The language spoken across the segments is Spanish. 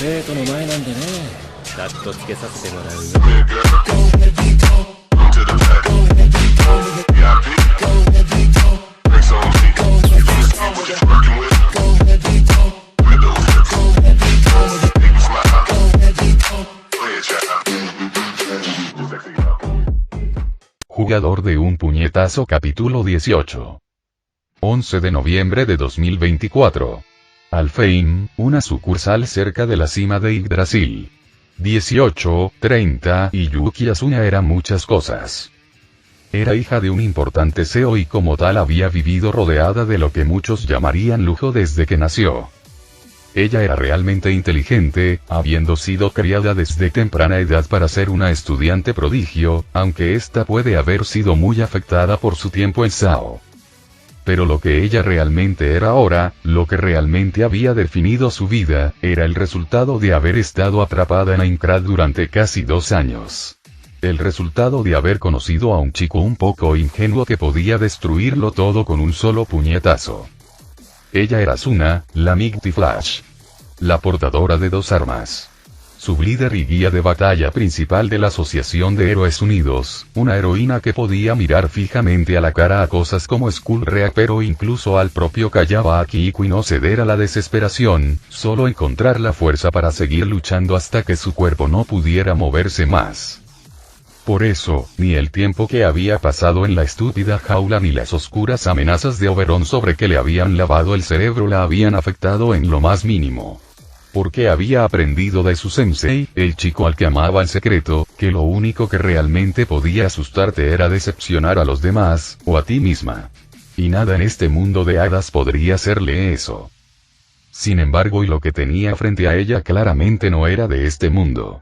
生徒の前なんでね、カットつけさせてもらうよ。Jugador de un puñetazo capítulo 18. 11 de noviembre de 2024. Alfheim, una sucursal cerca de la cima de Yggdrasil. 18:30 y Yuki Asuna era muchas cosas. Era hija de un importante CEO y como tal había vivido rodeada de lo que muchos llamarían lujo desde que nació. Ella era realmente inteligente, habiendo sido criada desde temprana edad para ser una estudiante prodigio, aunque ésta puede haber sido muy afectada por su tiempo en SAO. Pero lo que ella realmente era ahora, lo que realmente había definido su vida, era el resultado de haber estado atrapada en Aincrad durante casi 2 años. El resultado de haber conocido a un chico un poco ingenuo que podía destruirlo todo con un solo puñetazo. Ella era Asuna, la Mighty Flash. La portadora de 2 armas. Su líder y guía de batalla principal de la Asociación de Héroes Unidos, una heroína que podía mirar fijamente a la cara a cosas como Skullcreek pero incluso al propio Kayaba Akiko y no ceder a la desesperación, solo encontrar la fuerza para seguir luchando hasta que su cuerpo no pudiera moverse más. Por eso, ni el tiempo que había pasado en la estúpida jaula ni las oscuras amenazas de Oberon sobre que le habían lavado el cerebro la habían afectado en lo más mínimo. Porque había aprendido de su sensei, el chico al que amaba en secreto, que lo único que realmente podía asustarte era decepcionar a los demás, o a ti misma. Y nada en este mundo de hadas podría hacerle eso. Sin embargo, y lo que tenía frente a ella claramente no era de este mundo.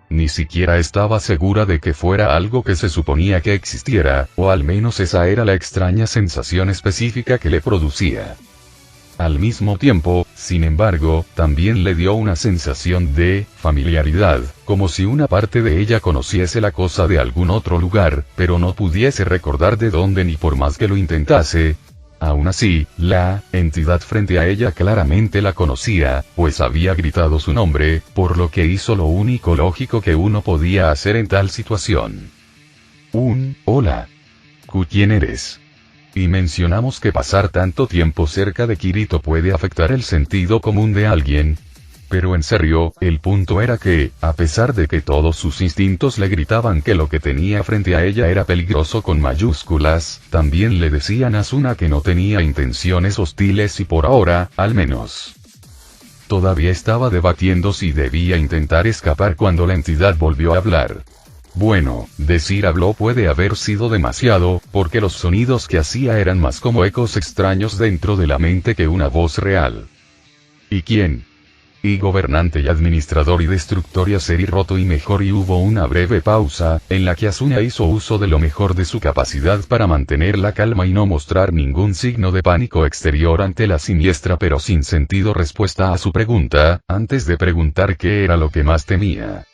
Ni siquiera estaba segura de que fuera algo que se suponía que existiera, o al menos esa era la extraña sensación específica que le producía. Al mismo tiempo, sin embargo, también le dio una sensación de familiaridad, como si una parte de ella conociese la cosa de algún otro lugar, pero no pudiese recordar de dónde ni por más que lo intentase. Aún así, la entidad frente a ella claramente la conocía, pues había gritado su nombre, por lo que hizo lo único lógico que uno podía hacer en tal situación. Hola. ¿Quién eres? Y mencionamos que pasar tanto tiempo cerca de Kirito puede afectar el sentido común de alguien. Pero en serio, el punto era que, a pesar de que todos sus instintos le gritaban que lo que tenía frente a ella era peligroso con mayúsculas, también le decían a Asuna que no tenía intenciones hostiles y por ahora, al menos. Todavía estaba debatiendo si debía intentar escapar cuando la entidad volvió a hablar. Bueno, decir habló puede haber sido demasiado, porque los sonidos que hacía eran más como ecos extraños dentro de la mente que una voz real. ¿Y quién? Y gobernante y administrador y destructor y hacer y roto y mejor y hubo una breve pausa, en la que Asuna hizo uso de lo mejor de su capacidad para mantener la calma y no mostrar ningún signo de pánico exterior ante la siniestra pero sin sentido respuesta a su pregunta, antes de preguntar qué era lo que más temía.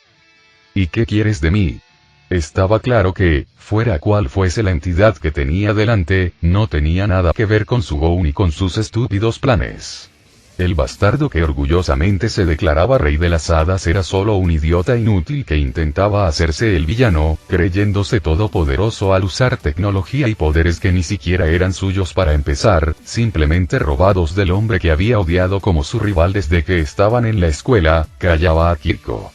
¿Y qué quieres de mí? Estaba claro que, fuera cual fuese la entidad que tenía delante, no tenía nada que ver con su Go ni con sus estúpidos planes. El bastardo que orgullosamente se declaraba rey de las hadas era solo un idiota inútil que intentaba hacerse el villano, creyéndose todopoderoso al usar tecnología y poderes que ni siquiera eran suyos para empezar, simplemente robados del hombre que había odiado como su rival desde que estaban en la escuela, Kayaba Akiko.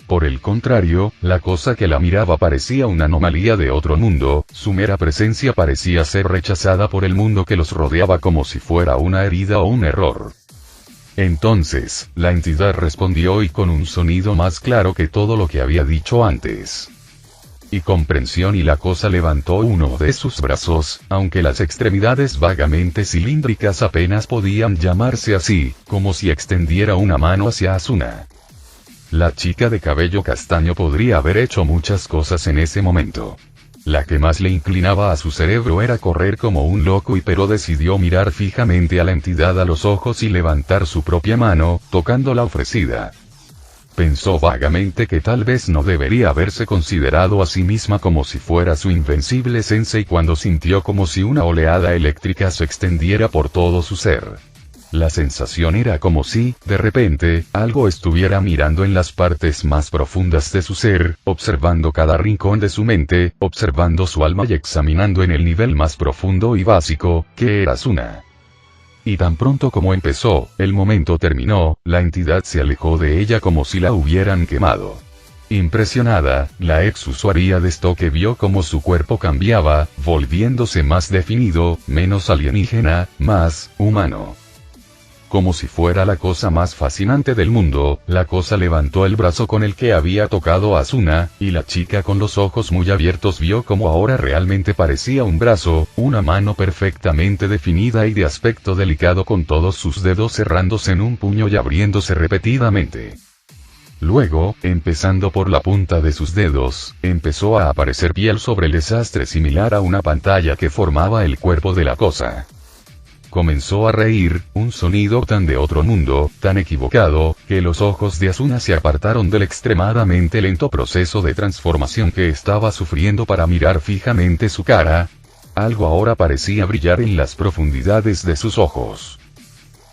Por el contrario, la cosa que la miraba parecía una anomalía de otro mundo, su mera presencia parecía ser rechazada por el mundo que los rodeaba como si fuera una herida o un error. Entonces, la entidad respondió y con un sonido más claro que todo lo que había dicho antes. Y comprensión y la cosa levantó uno de sus brazos, aunque las extremidades vagamente cilíndricas apenas podían llamarse así, como si extendiera una mano hacia Asuna. La chica de cabello castaño podría haber hecho muchas cosas en ese momento. La que más le inclinaba a su cerebro era correr como un loco pero decidió mirar fijamente a la entidad a los ojos y levantar su propia mano, tocando la ofrecida. Pensó vagamente que tal vez no debería haberse considerado a sí misma como si fuera su invencible sensei cuando sintió como si una oleada eléctrica se extendiera por todo su ser. La sensación era como si, de repente, algo estuviera mirando en las partes más profundas de su ser, observando cada rincón de su mente, observando su alma y examinando en el nivel más profundo y básico, que era Asuna. Y tan pronto como empezó, el momento terminó, la entidad se alejó de ella como si la hubieran quemado. Impresionada, la ex usuaria de Stoke vio cómo su cuerpo cambiaba, volviéndose más definido, menos alienígena, más humano. Como si fuera la cosa más fascinante del mundo, la cosa levantó el brazo con el que había tocado a Asuna, y la chica con los ojos muy abiertos vio como ahora realmente parecía un brazo, una mano perfectamente definida y de aspecto delicado con todos sus dedos cerrándose en un puño y abriéndose repetidamente. Luego, empezando por la punta de sus dedos, empezó a aparecer piel sobre el desastre similar a una pantalla que formaba el cuerpo de la cosa. Comenzó a reír, un sonido tan de otro mundo, tan equivocado, que los ojos de Asuna se apartaron del extremadamente lento proceso de transformación que estaba sufriendo para mirar fijamente su cara. Algo ahora parecía brillar en las profundidades de sus ojos.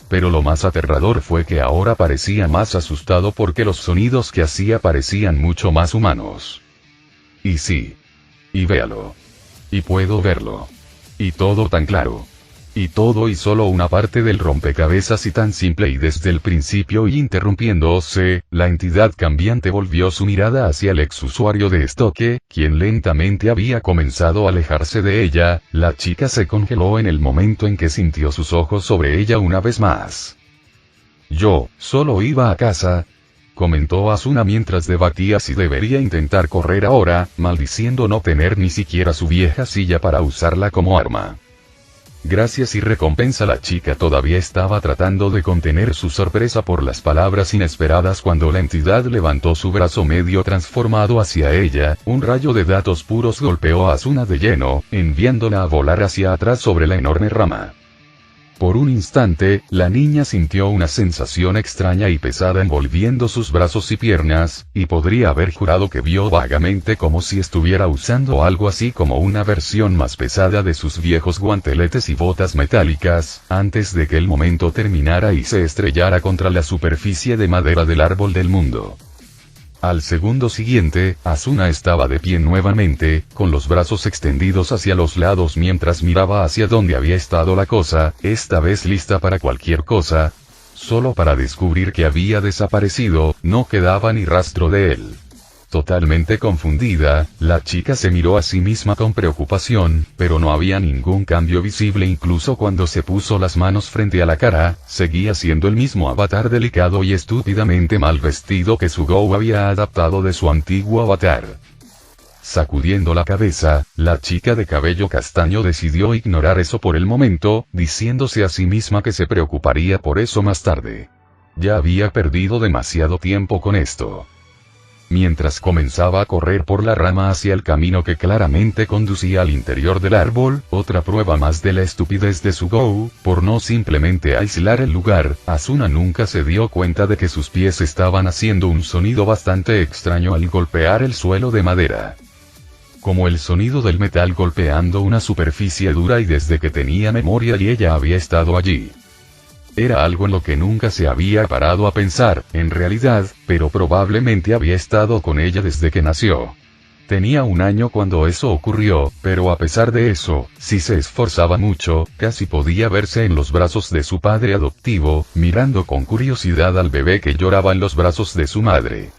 Pero lo más aterrador fue que ahora parecía más asustado porque los sonidos que hacía parecían mucho más humanos. Y sí. Y véalo. Y puedo verlo. Y todo tan claro. Y todo y solo una parte del rompecabezas y tan simple y desde el principio y interrumpiéndose, la entidad cambiante volvió su mirada hacia el ex usuario de Stoke, quien lentamente había comenzado a alejarse de ella. La chica se congeló en el momento en que sintió sus ojos sobre ella una vez más. Yo, solo iba a casa, comentó Asuna mientras debatía si debería intentar correr ahora, maldiciendo no tener ni siquiera su vieja silla para usarla como arma. Gracias y recompensa. La chica todavía estaba tratando de contener su sorpresa por las palabras inesperadas cuando la entidad levantó su brazo medio transformado hacia ella, un rayo de datos puros golpeó a Asuna de lleno, enviándola a volar hacia atrás sobre la enorme rama. Por un instante, la niña sintió una sensación extraña y pesada envolviendo sus brazos y piernas, y podría haber jurado que vio vagamente como si estuviera usando algo así como una versión más pesada de sus viejos guanteletes y botas metálicas, antes de que el momento terminara y se estrellara contra la superficie de madera del árbol del mundo. Al segundo siguiente, Asuna estaba de pie nuevamente, con los brazos extendidos hacia los lados mientras miraba hacia donde había estado la cosa, esta vez lista para cualquier cosa, solo para descubrir que había desaparecido, no quedaba ni rastro de él. Totalmente confundida, la chica se miró a sí misma con preocupación, pero no había ningún cambio visible incluso cuando se puso las manos frente a la cara, seguía siendo el mismo avatar delicado y estúpidamente mal vestido que Sugou había adaptado de su antiguo avatar. Sacudiendo la cabeza, la chica de cabello castaño decidió ignorar eso por el momento, diciéndose a sí misma que se preocuparía por eso más tarde. Ya había perdido demasiado tiempo con esto. Mientras comenzaba a correr por la rama hacia el camino que claramente conducía al interior del árbol, otra prueba más de la estupidez de Sugou, por no simplemente aislar el lugar, Asuna nunca se dio cuenta de que sus pies estaban haciendo un sonido bastante extraño al golpear el suelo de madera. Como el sonido del metal golpeando una superficie dura y desde que tenía memoria y ella había estado allí. Era algo en lo que nunca se había parado a pensar, en realidad, pero probablemente había estado con ella desde que nació. Tenía 1 año cuando eso ocurrió, pero a pesar de eso, si se esforzaba mucho, casi podía verse en los brazos de su padre adoptivo, mirando con curiosidad al bebé que lloraba en los brazos de su madre.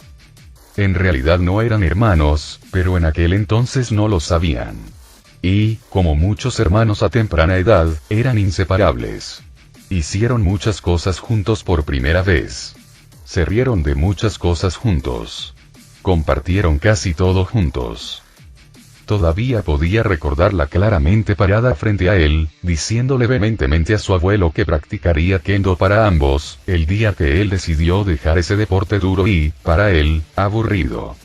En realidad no eran hermanos, pero en aquel entonces no lo sabían. Y, como muchos hermanos a temprana edad, eran inseparables. Hicieron muchas cosas juntos por primera vez. Se rieron de muchas cosas juntos. Compartieron casi todo juntos. Todavía podía recordarla claramente parada frente a él, diciéndole vehementemente a su abuelo que practicaría kendo para ambos, el día que él decidió dejar ese deporte duro y, para él, aburrido.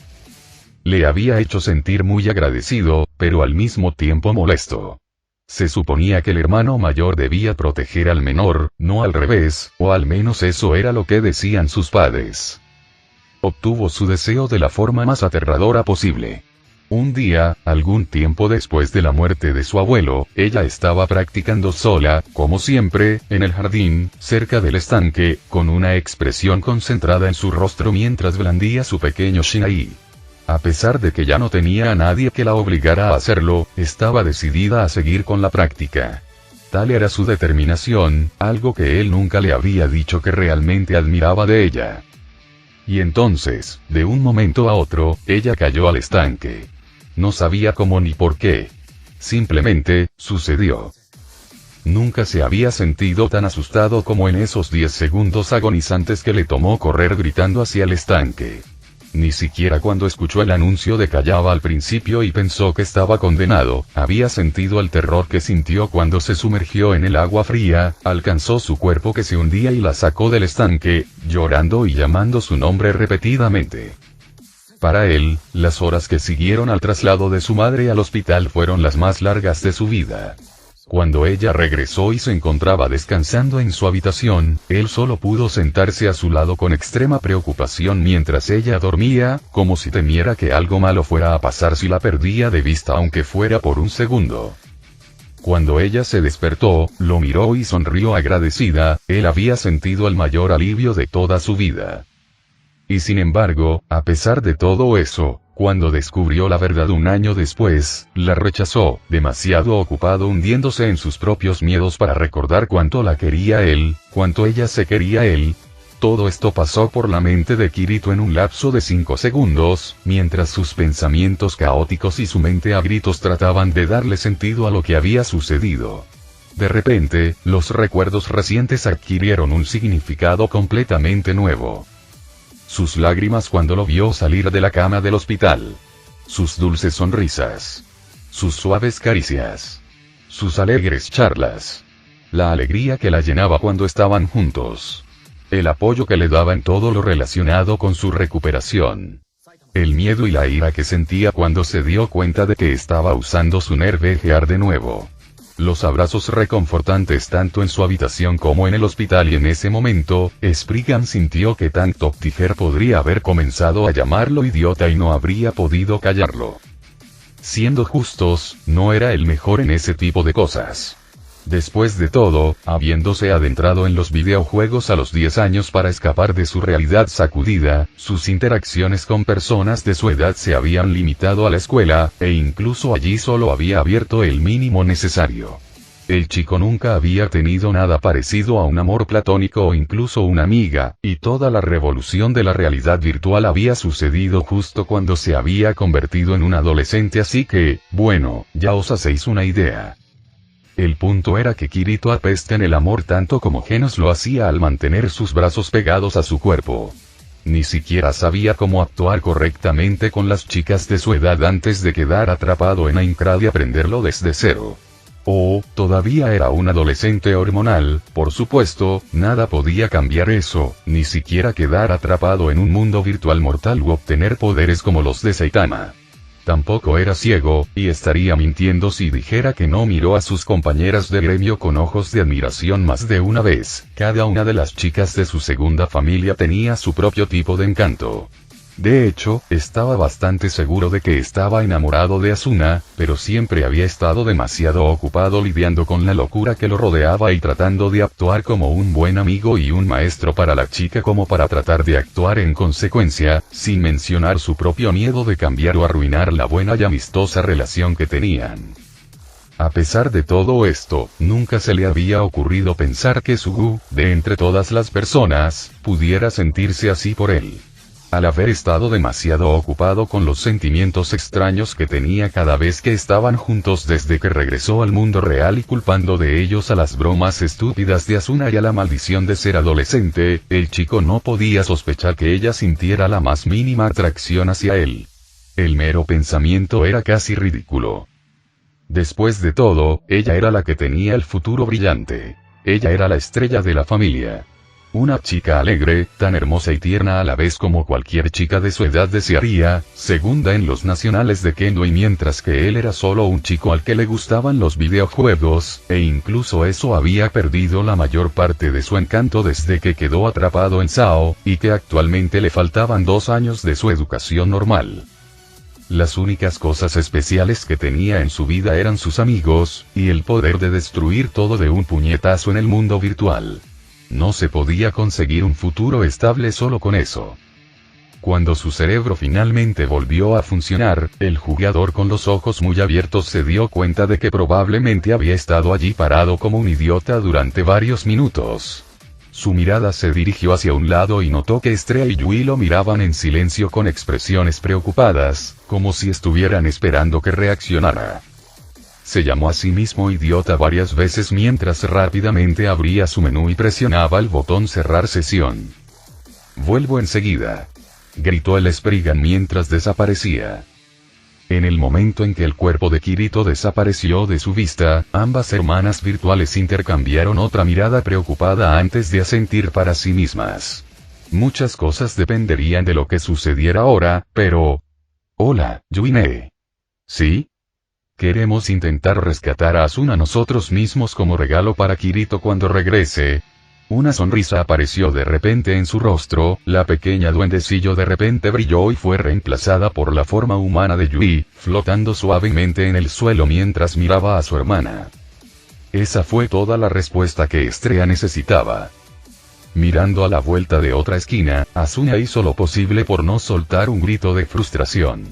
Le había hecho sentir muy agradecido, pero al mismo tiempo molesto. Se suponía que el hermano mayor debía proteger al menor, no al revés, o al menos eso era lo que decían sus padres. Obtuvo su deseo de la forma más aterradora posible. Un día, algún tiempo después de la muerte de su abuelo, ella estaba practicando sola, como siempre, en el jardín, cerca del estanque, con una expresión concentrada en su rostro mientras blandía su pequeño shinai. A pesar de que ya no tenía a nadie que la obligara a hacerlo, estaba decidida a seguir con la práctica. Tal era su determinación, algo que él nunca le había dicho que realmente admiraba de ella. Y entonces, de un momento a otro, ella cayó al estanque. No sabía cómo ni por qué. Simplemente, sucedió. Nunca se había sentido tan asustado como en esos 10 segundos agonizantes que le tomó correr gritando hacia el estanque. Ni siquiera cuando escuchó el anuncio de que callaba al principio y pensó que estaba condenado, había sentido el terror que sintió cuando se sumergió en el agua fría, alcanzó su cuerpo que se hundía y la sacó del estanque, llorando y llamando su nombre repetidamente. Para él, las horas que siguieron al traslado de su madre al hospital fueron las más largas de su vida. Cuando ella regresó y se encontraba descansando en su habitación, él solo pudo sentarse a su lado con extrema preocupación mientras ella dormía, como si temiera que algo malo fuera a pasar si la perdía de vista aunque fuera por un segundo. Cuando ella se despertó, lo miró y sonrió agradecida, él había sentido el mayor alivio de toda su vida. Y sin embargo, a pesar de todo eso, cuando descubrió la verdad un año después, la rechazó, demasiado ocupado hundiéndose en sus propios miedos para recordar cuánto la quería él, cuánto ella se quería él. Todo esto pasó por la mente de Kirito en un lapso de 5 segundos, mientras sus pensamientos caóticos y su mente a gritos trataban de darle sentido a lo que había sucedido. De repente, los recuerdos recientes adquirieron un significado completamente nuevo. Sus lágrimas cuando lo vio salir de la cama del hospital. Sus dulces sonrisas. Sus suaves caricias. Sus alegres charlas. La alegría que la llenaba cuando estaban juntos. El apoyo que le daba en todo lo relacionado con su recuperación. El miedo y la ira que sentía cuando se dio cuenta de que estaba usando su nerve gear de nuevo. Los abrazos reconfortantes tanto en su habitación como en el hospital y en ese momento, Spriggan sintió que tanto Tiger podría haber comenzado a llamarlo idiota y no habría podido callarlo. Siendo justos, no era el mejor en ese tipo de cosas. Después de todo, habiéndose adentrado en los videojuegos a los 10 años para escapar de su realidad sacudida, sus interacciones con personas de su edad se habían limitado a la escuela, e incluso allí solo había abierto el mínimo necesario. El chico nunca había tenido nada parecido a un amor platónico o incluso una amiga, y toda la revolución de la realidad virtual había sucedido justo cuando se había convertido en un adolescente, así que, bueno, ya os hacéis una idea. El punto era que Kirito apesta en el amor tanto como Genos lo hacía al mantener sus brazos pegados a su cuerpo. Ni siquiera sabía cómo actuar correctamente con las chicas de su edad antes de quedar atrapado en Aincrad y aprenderlo desde cero. Todavía era un adolescente hormonal, por supuesto, nada podía cambiar eso, ni siquiera quedar atrapado en un mundo virtual mortal u obtener poderes como los de Saitama. Tampoco era ciego, y estaría mintiendo si dijera que no miró a sus compañeras de gremio con ojos de admiración más de una vez. Cada una de las chicas de su segunda familia tenía su propio tipo de encanto. De hecho, estaba bastante seguro de que estaba enamorado de Asuna, pero siempre había estado demasiado ocupado lidiando con la locura que lo rodeaba y tratando de actuar como un buen amigo y un maestro para la chica como para tratar de actuar en consecuencia, sin mencionar su propio miedo de cambiar o arruinar la buena y amistosa relación que tenían. A pesar de todo esto, nunca se le había ocurrido pensar que Sugu, de entre todas las personas, pudiera sentirse así por él. Al haber estado demasiado ocupado con los sentimientos extraños que tenía cada vez que estaban juntos desde que regresó al mundo real y culpando de ellos a las bromas estúpidas de Asuna y a la maldición de ser adolescente, el chico no podía sospechar que ella sintiera la más mínima atracción hacia él. El mero pensamiento era casi ridículo. Después de todo, ella era la que tenía el futuro brillante. Ella era la estrella de la familia. Una chica alegre, tan hermosa y tierna a la vez como cualquier chica de su edad desearía, segunda en los nacionales de Kendo, y mientras que él era solo un chico al que le gustaban los videojuegos, e incluso eso había perdido la mayor parte de su encanto desde que quedó atrapado en Sao, y que actualmente le faltaban 2 años de su educación normal. las únicas cosas especiales que tenía en su vida eran sus amigos, y el poder de destruir todo de un puñetazo en el mundo virtual. No se podía conseguir un futuro estable solo con eso. Cuando su cerebro finalmente volvió a funcionar, el jugador con los ojos muy abiertos se dio cuenta de que probablemente había estado allí parado como un idiota durante varios minutos. Su mirada se dirigió hacia un lado y notó que Estrella y Yui lo miraban en silencio con expresiones preocupadas, como si estuvieran esperando que reaccionara. Se llamó a sí mismo idiota varias veces mientras rápidamente abría su menú y presionaba el botón cerrar sesión. «Vuelvo enseguida», gritó el Spriggan mientras desaparecía. En el momento en que el cuerpo de Kirito desapareció de su vista, ambas hermanas virtuales intercambiaron otra mirada preocupada antes de asentir para sí mismas. Muchas cosas dependerían de lo que sucediera ahora, pero... «Hola, Yuine». «¿Sí? Queremos intentar rescatar a Asuna nosotros mismos como regalo para Kirito cuando regrese». Una sonrisa apareció de repente en su rostro, la pequeña duendecillo de repente brilló y fue reemplazada por la forma humana de Yui, flotando suavemente en el suelo mientras miraba a su hermana. Esa fue toda la respuesta que Estrella necesitaba. Mirando a la vuelta de otra esquina, Asuna hizo lo posible por no soltar un grito de frustración.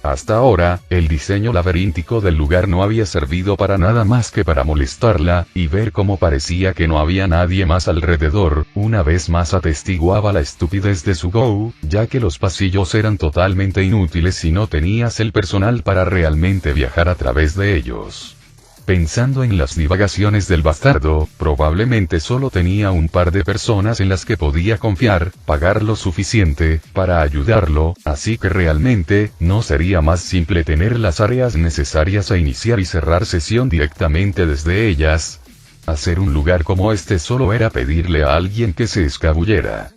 Hasta ahora, el diseño laberíntico del lugar no había servido para nada más que para molestarla, y ver cómo parecía que no había nadie más alrededor, una vez más atestiguaba la estupidez de su Go, ya que los pasillos eran totalmente inútiles si no tenías el personal para realmente viajar a través de ellos. Pensando en las divagaciones del bastardo, probablemente solo tenía un par de personas en las que podía confiar, pagar lo suficiente, para ayudarlo, así que realmente, ¿no sería más simple tener las áreas necesarias a iniciar y cerrar sesión directamente desde ellas? Hacer un lugar como este solo era pedirle a alguien que se escabullera.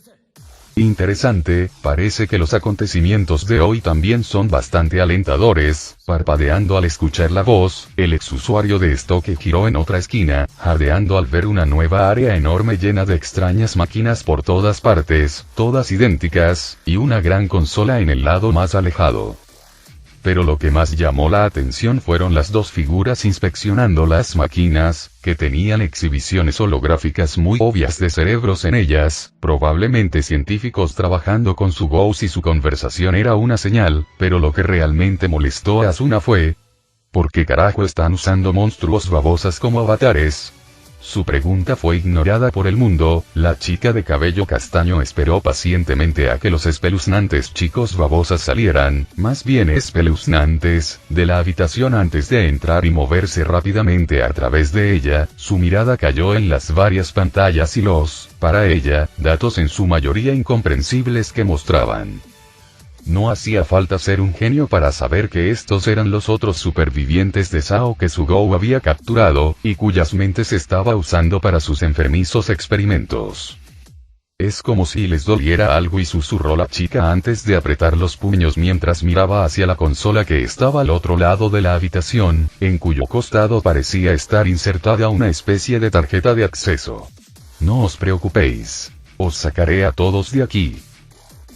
Interesante, parece que los acontecimientos de hoy también son bastante alentadores, parpadeando al escuchar la voz, el exusuario de estoque giró en otra esquina, jadeando al ver una nueva área enorme llena de extrañas máquinas por todas partes, todas idénticas, y una gran consola en el lado más alejado. Pero lo que más llamó la atención fueron las dos figuras inspeccionando las máquinas, que tenían exhibiciones holográficas muy obvias de cerebros en ellas, probablemente científicos trabajando con su Go si su conversación era una señal, pero lo que realmente molestó a Asuna fue... ¿por qué carajo están usando monstruos babosas como avatares? Su pregunta fue ignorada por el mundo, la chica de cabello castaño esperó pacientemente a que los espeluznantes chicos babosas salieran, más bien espeluznantes, de la habitación antes de entrar y moverse rápidamente a través de ella, su mirada cayó en las varias pantallas y los, para ella, datos en su mayoría incomprensibles que mostraban. No hacía falta ser un genio para saber que estos eran los otros supervivientes de Sao que su Go había capturado, y cuyas mentes estaba usando para sus enfermizos experimentos. Es como si les doliera algo, y susurró la chica antes de apretar los puños mientras miraba hacia la consola que estaba al otro lado de la habitación, en cuyo costado parecía estar insertada una especie de tarjeta de acceso. No os preocupéis. Os sacaré a todos de aquí.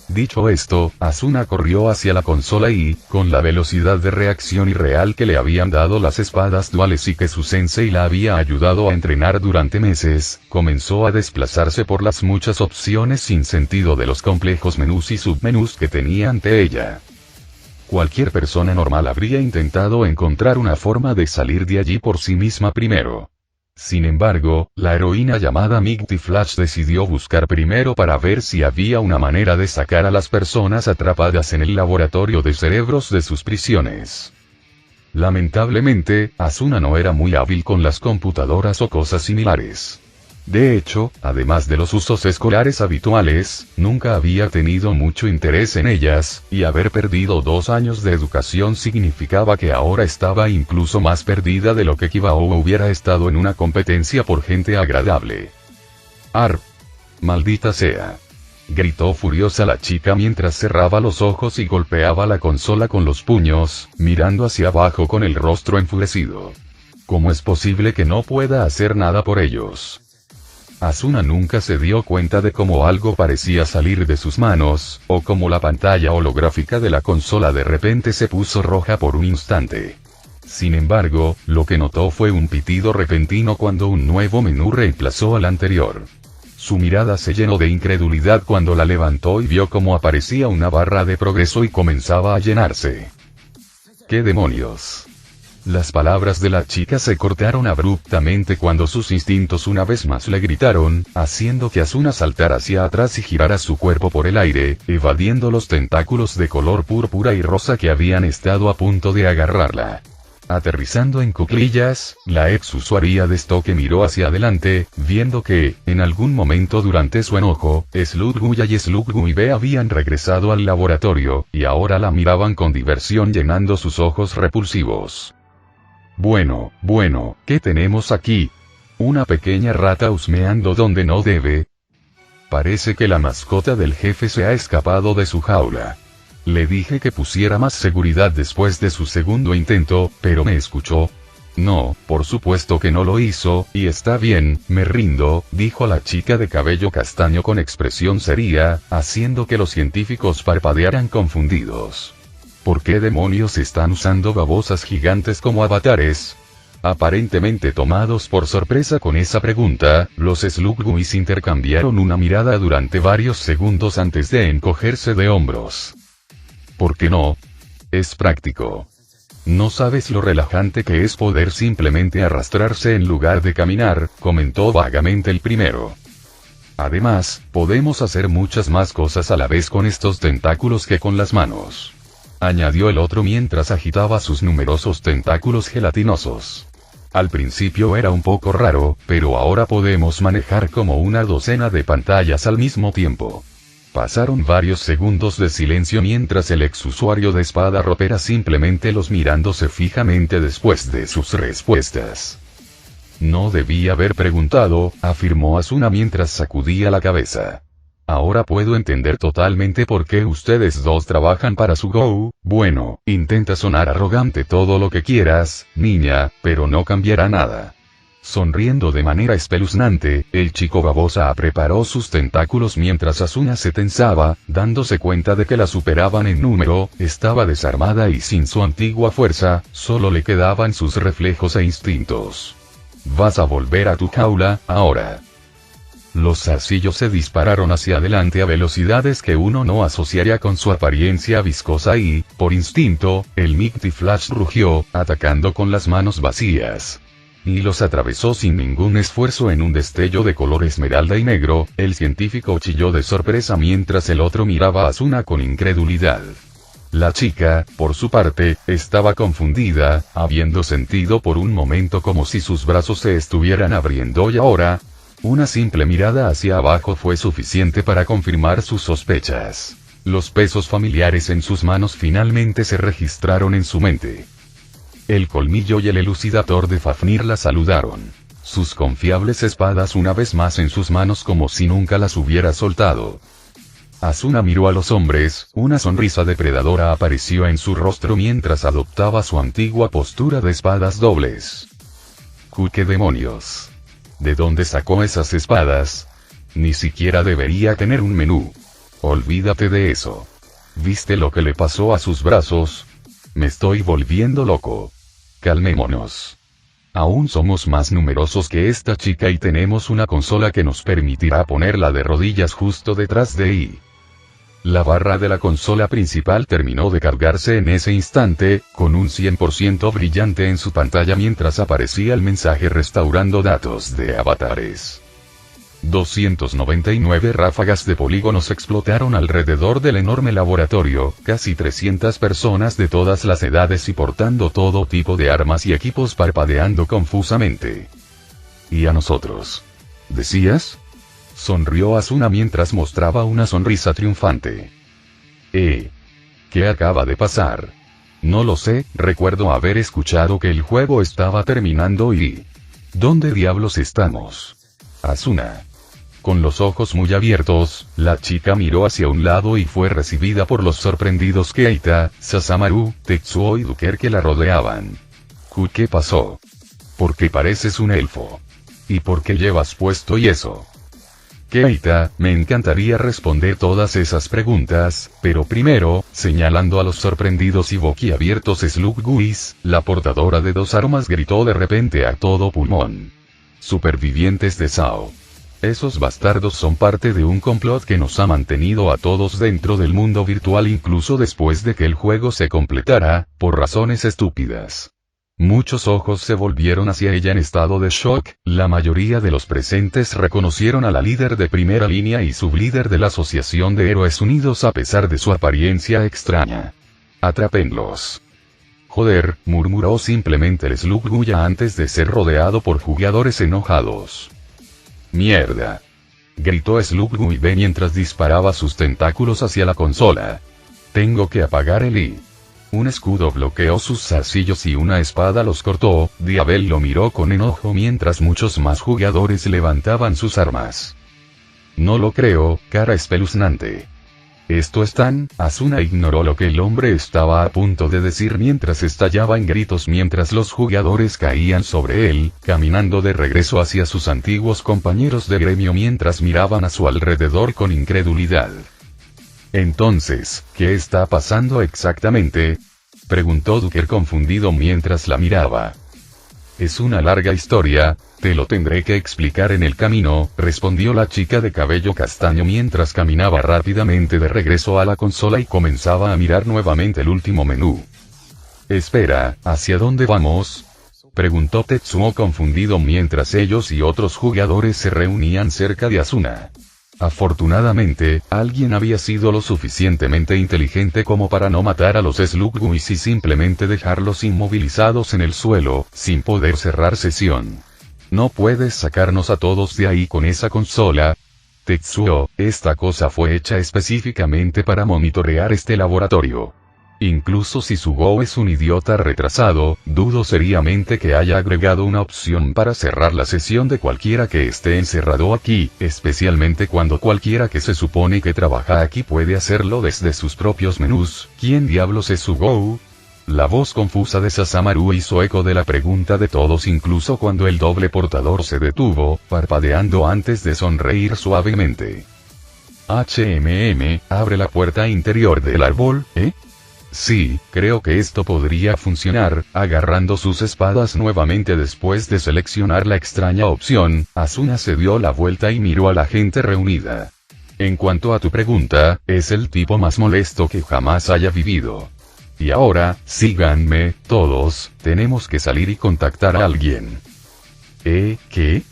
Dicho esto, Asuna corrió hacia la consola y, con la velocidad de reacción irreal que le habían dado las espadas duales y que su sensei la había ayudado a entrenar durante meses, comenzó a desplazarse por las muchas opciones sin sentido de los complejos menús y submenús que tenía ante ella. Cualquier persona normal habría intentado encontrar una forma de salir de allí por sí misma primero. Sin embargo, la heroína llamada Mighty Flash decidió buscar primero para ver si había una manera de sacar a las personas atrapadas en el laboratorio de cerebros de sus prisiones. Lamentablemente, Asuna no era muy hábil con las computadoras o cosas similares. De hecho, además de los usos escolares habituales, nunca había tenido mucho interés en ellas, y haber perdido 2 años de educación significaba que ahora estaba incluso más perdida de lo que Kibao hubiera estado en una competencia por gente agradable. ¡Arr! ¡Maldita sea! Gritó furiosa la chica mientras cerraba los ojos y golpeaba la consola con los puños, mirando hacia abajo con el rostro enfurecido. ¿Cómo es posible que no pueda hacer nada por ellos? Asuna nunca se dio cuenta de cómo algo parecía salir de sus manos, o cómo la pantalla holográfica de la consola de repente se puso roja por un instante. Sin embargo, lo que notó fue un pitido repentino cuando un nuevo menú reemplazó al anterior. Su mirada se llenó de incredulidad cuando la levantó y vio cómo aparecía una barra de progreso y comenzaba a llenarse. ¿Qué demonios? Las palabras de la chica se cortaron abruptamente cuando sus instintos una vez más le gritaron, haciendo que Asuna saltara hacia atrás y girara su cuerpo por el aire, evadiendo los tentáculos de color púrpura y rosa que habían estado a punto de agarrarla. Aterrizando en cuclillas, la ex usuaria de estoque miró hacia adelante, viendo que, en algún momento durante su enojo, Slugguya y Slugguibe habían regresado al laboratorio, y ahora la miraban con diversión llenando sus ojos repulsivos. Bueno, ¿qué tenemos aquí? ¿Una pequeña rata husmeando donde no debe? Parece que la mascota del jefe se ha escapado de su jaula. Le dije que pusiera más seguridad después de su segundo intento, pero ¿me escuchó? No, por supuesto que no lo hizo, y está bien, me rindo, dijo la chica de cabello castaño con expresión seria, haciendo que los científicos parpadearan confundidos. ¿Por qué demonios están usando babosas gigantes como avatares? Aparentemente tomados por sorpresa con esa pregunta, los Slugguis intercambiaron una mirada durante varios segundos antes de encogerse de hombros. ¿Por qué no? Es práctico. No sabes lo relajante que es poder simplemente arrastrarse en lugar de caminar, comentó vagamente el primero. Además, podemos hacer muchas más cosas a la vez con estos tentáculos que con las manos. Añadió el otro mientras agitaba sus numerosos tentáculos gelatinosos. Al principio era un poco raro, pero ahora podemos manejar como una docena de pantallas al mismo tiempo. Pasaron varios segundos de silencio mientras el ex-usuario de espada ropera simplemente los mirándose fijamente después de sus respuestas. No debía haber preguntado, afirmó Asuna mientras sacudía la cabeza. Ahora puedo entender totalmente por qué ustedes dos trabajan para Sugou. Bueno, intenta sonar arrogante todo lo que quieras, niña, pero no cambiará nada. Sonriendo de manera espeluznante, el chico babosa preparó sus tentáculos mientras Asuna se tensaba, dándose cuenta de que la superaban en número, estaba desarmada y sin su antigua fuerza, solo le quedaban sus reflejos e instintos. Vas a volver a tu jaula, ahora. Los zarcillos se dispararon hacia adelante a velocidades que uno no asociaría con su apariencia viscosa y, por instinto, el Mighty Flash rugió, atacando con las manos vacías. Y los atravesó sin ningún esfuerzo en un destello de color esmeralda y negro. El científico chilló de sorpresa mientras el otro miraba a Asuna con incredulidad. La chica, por su parte, estaba confundida, habiendo sentido por un momento como si sus brazos se estuvieran abriendo y ahora, una simple mirada hacia abajo fue suficiente para confirmar sus sospechas. Los pesos familiares en sus manos finalmente se registraron en su mente. El colmillo y el elucidador de Fafnir la saludaron. Sus confiables espadas una vez más en sus manos como si nunca las hubiera soltado. Asuna miró a los hombres, una sonrisa depredadora apareció en su rostro mientras adoptaba su antigua postura de espadas dobles. ¿Qué demonios? ¿De dónde sacó esas espadas? Ni siquiera debería tener un menú. Olvídate de eso. ¿Viste lo que le pasó a sus brazos? Me estoy volviendo loco. Calmémonos. Aún somos más numerosos que esta chica y tenemos una consola que nos permitirá ponerla de rodillas justo detrás de I. La barra de la consola principal terminó de cargarse en ese instante, con un 100% brillante en su pantalla mientras aparecía el mensaje restaurando datos de avatares. 299 ráfagas de polígonos explotaron alrededor del enorme laboratorio, casi 300 personas de todas las edades y portando todo tipo de armas y equipos parpadeando confusamente. ¿Y a nosotros? ¿Decías? Sonrió Asuna mientras mostraba una sonrisa triunfante. ¿Qué acaba de pasar? No lo sé, recuerdo haber escuchado que el juego estaba terminando y... ¿Dónde diablos estamos? Asuna. Con los ojos muy abiertos, la chica miró hacia un lado y fue recibida por los sorprendidos Keita, Sasamaru, Tetsuo y Duker que la rodeaban. ¿Qué pasó? ¿Por qué pareces un elfo? ¿Y por qué llevas puesto y eso? Keita, me encantaría responder todas esas preguntas, pero primero, señalando a los sorprendidos y boquiabiertos Slugguis, la portadora de 2 armas gritó de repente a todo pulmón. Supervivientes de Sao. Esos bastardos son parte de un complot que nos ha mantenido a todos dentro del mundo virtual incluso después de que el juego se completara, por razones estúpidas. Muchos ojos se volvieron hacia ella en estado de shock, la mayoría de los presentes reconocieron a la líder de primera línea y sublíder de la Asociación de Héroes Unidos a pesar de su apariencia extraña. Atrápenlos. Joder, murmuró simplemente el Slugguya antes de ser rodeado por jugadores enojados. Mierda. Gritó Slugguy mientras disparaba sus tentáculos hacia la consola. Tengo que apagar el I. Un escudo bloqueó sus zarcillos y una espada los cortó. Diabel lo miró con enojo mientras muchos más jugadores levantaban sus armas. No lo creo, cara espeluznante. ¿Esto es tan? Asuna ignoró lo que el hombre estaba a punto de decir mientras estallaba en gritos mientras los jugadores caían sobre él, caminando de regreso hacia sus antiguos compañeros de gremio mientras miraban a su alrededor con incredulidad. Entonces, ¿qué está pasando exactamente? Preguntó Duker confundido mientras la miraba. Es una larga historia, te lo tendré que explicar en el camino, respondió la chica de cabello castaño mientras caminaba rápidamente de regreso a la consola y comenzaba a mirar nuevamente el último menú. Espera, ¿hacia dónde vamos? Preguntó Tetsuo confundido mientras ellos y otros jugadores se reunían cerca de Asuna. Afortunadamente, alguien había sido lo suficientemente inteligente como para no matar a los Slugguis y simplemente dejarlos inmovilizados en el suelo, sin poder cerrar sesión. ¿No puedes sacarnos a todos de ahí con esa consola? Tetsuo, esta cosa fue hecha específicamente para monitorear este laboratorio. Incluso si Sugou es un idiota retrasado, dudo seriamente que haya agregado una opción para cerrar la sesión de cualquiera que esté encerrado aquí, especialmente cuando cualquiera que se supone que trabaja aquí puede hacerlo desde sus propios menús. ¿Quién diablos es Sugou? La voz confusa de Sasamaru hizo eco de la pregunta de todos incluso cuando el doble portador se detuvo, parpadeando antes de sonreír suavemente. Abre la puerta interior del árbol, ¿eh? Sí, creo que esto podría funcionar. Agarrando sus espadas nuevamente después de seleccionar la extraña opción, Asuna se dio la vuelta y miró a la gente reunida. En cuanto a tu pregunta, es el tipo más molesto que jamás haya vivido. Y ahora, síganme, todos, tenemos que salir y contactar a alguien. ¿Qué?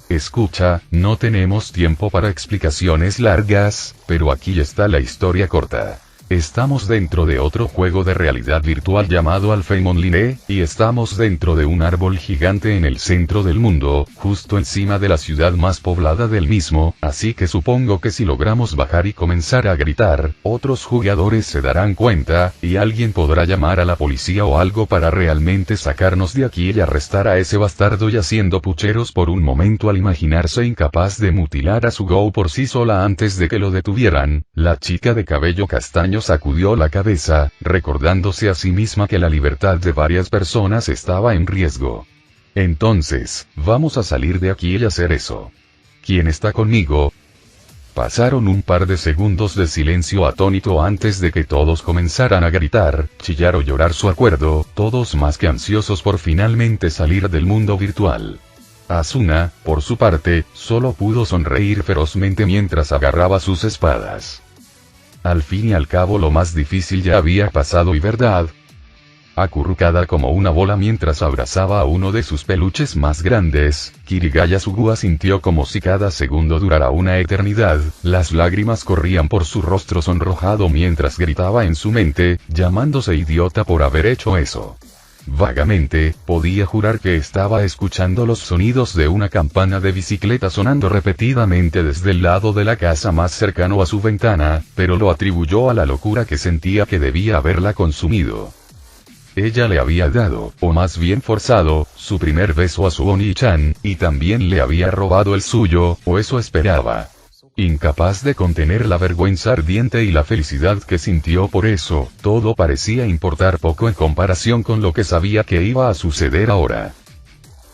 Escucha, no tenemos tiempo para explicaciones largas, pero aquí está la historia corta. Estamos dentro de otro juego de realidad virtual llamado Alpha Online, y estamos dentro de un árbol gigante en el centro del mundo, justo encima de la ciudad más poblada del mismo, así que supongo que si logramos bajar y comenzar a gritar, otros jugadores se darán cuenta, y alguien podrá llamar a la policía o algo para realmente sacarnos de aquí y arrestar a ese bastardo yaciendo pucheros por un momento al imaginarse incapaz de mutilar a Sugou por sí sola antes de que lo detuvieran. La chica de cabello castaño sacudió la cabeza, recordándose a sí misma que la libertad de varias personas estaba en riesgo. Entonces, vamos a salir de aquí y hacer eso. ¿Quién está conmigo? Pasaron un par de segundos de silencio atónito antes de que todos comenzaran a gritar, chillar o llorar su acuerdo, todos más que ansiosos por finalmente salir del mundo virtual. Asuna, por su parte, solo pudo sonreír ferozmente mientras agarraba sus espadas. Al fin y al cabo lo más difícil ya había pasado y verdad. Acurrucada como una bola mientras abrazaba a uno de sus peluches más grandes, Kirigaya Sugua sintió como si cada segundo durara una eternidad. Las lágrimas corrían por su rostro sonrojado mientras gritaba en su mente, llamándose idiota por haber hecho eso. Vagamente, podía jurar que estaba escuchando los sonidos de una campana de bicicleta sonando repetidamente desde el lado de la casa más cercano a su ventana, pero lo atribuyó a la locura que sentía que debía haberla consumido. Ella le había dado, o más bien forzado, su primer beso a su Oni-chan, y también le había robado el suyo, o eso esperaba. Incapaz de contener la vergüenza ardiente y la felicidad que sintió por eso, todo parecía importar poco en comparación con lo que sabía que iba a suceder ahora.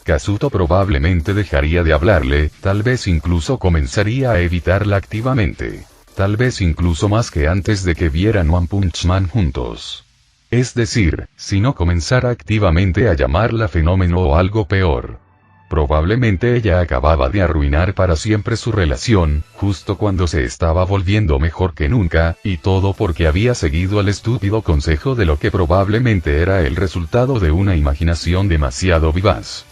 Kazuto probablemente dejaría de hablarle, tal vez incluso comenzaría a evitarla activamente. Tal vez incluso más que antes de que vieran One Punch Man juntos. Es decir, si no comenzara activamente a llamarla fenómeno o algo peor. Probablemente ella acababa de arruinar para siempre su relación, justo cuando se estaba volviendo mejor que nunca, y todo porque había seguido el estúpido consejo de lo que probablemente era el resultado de una imaginación demasiado vivaz.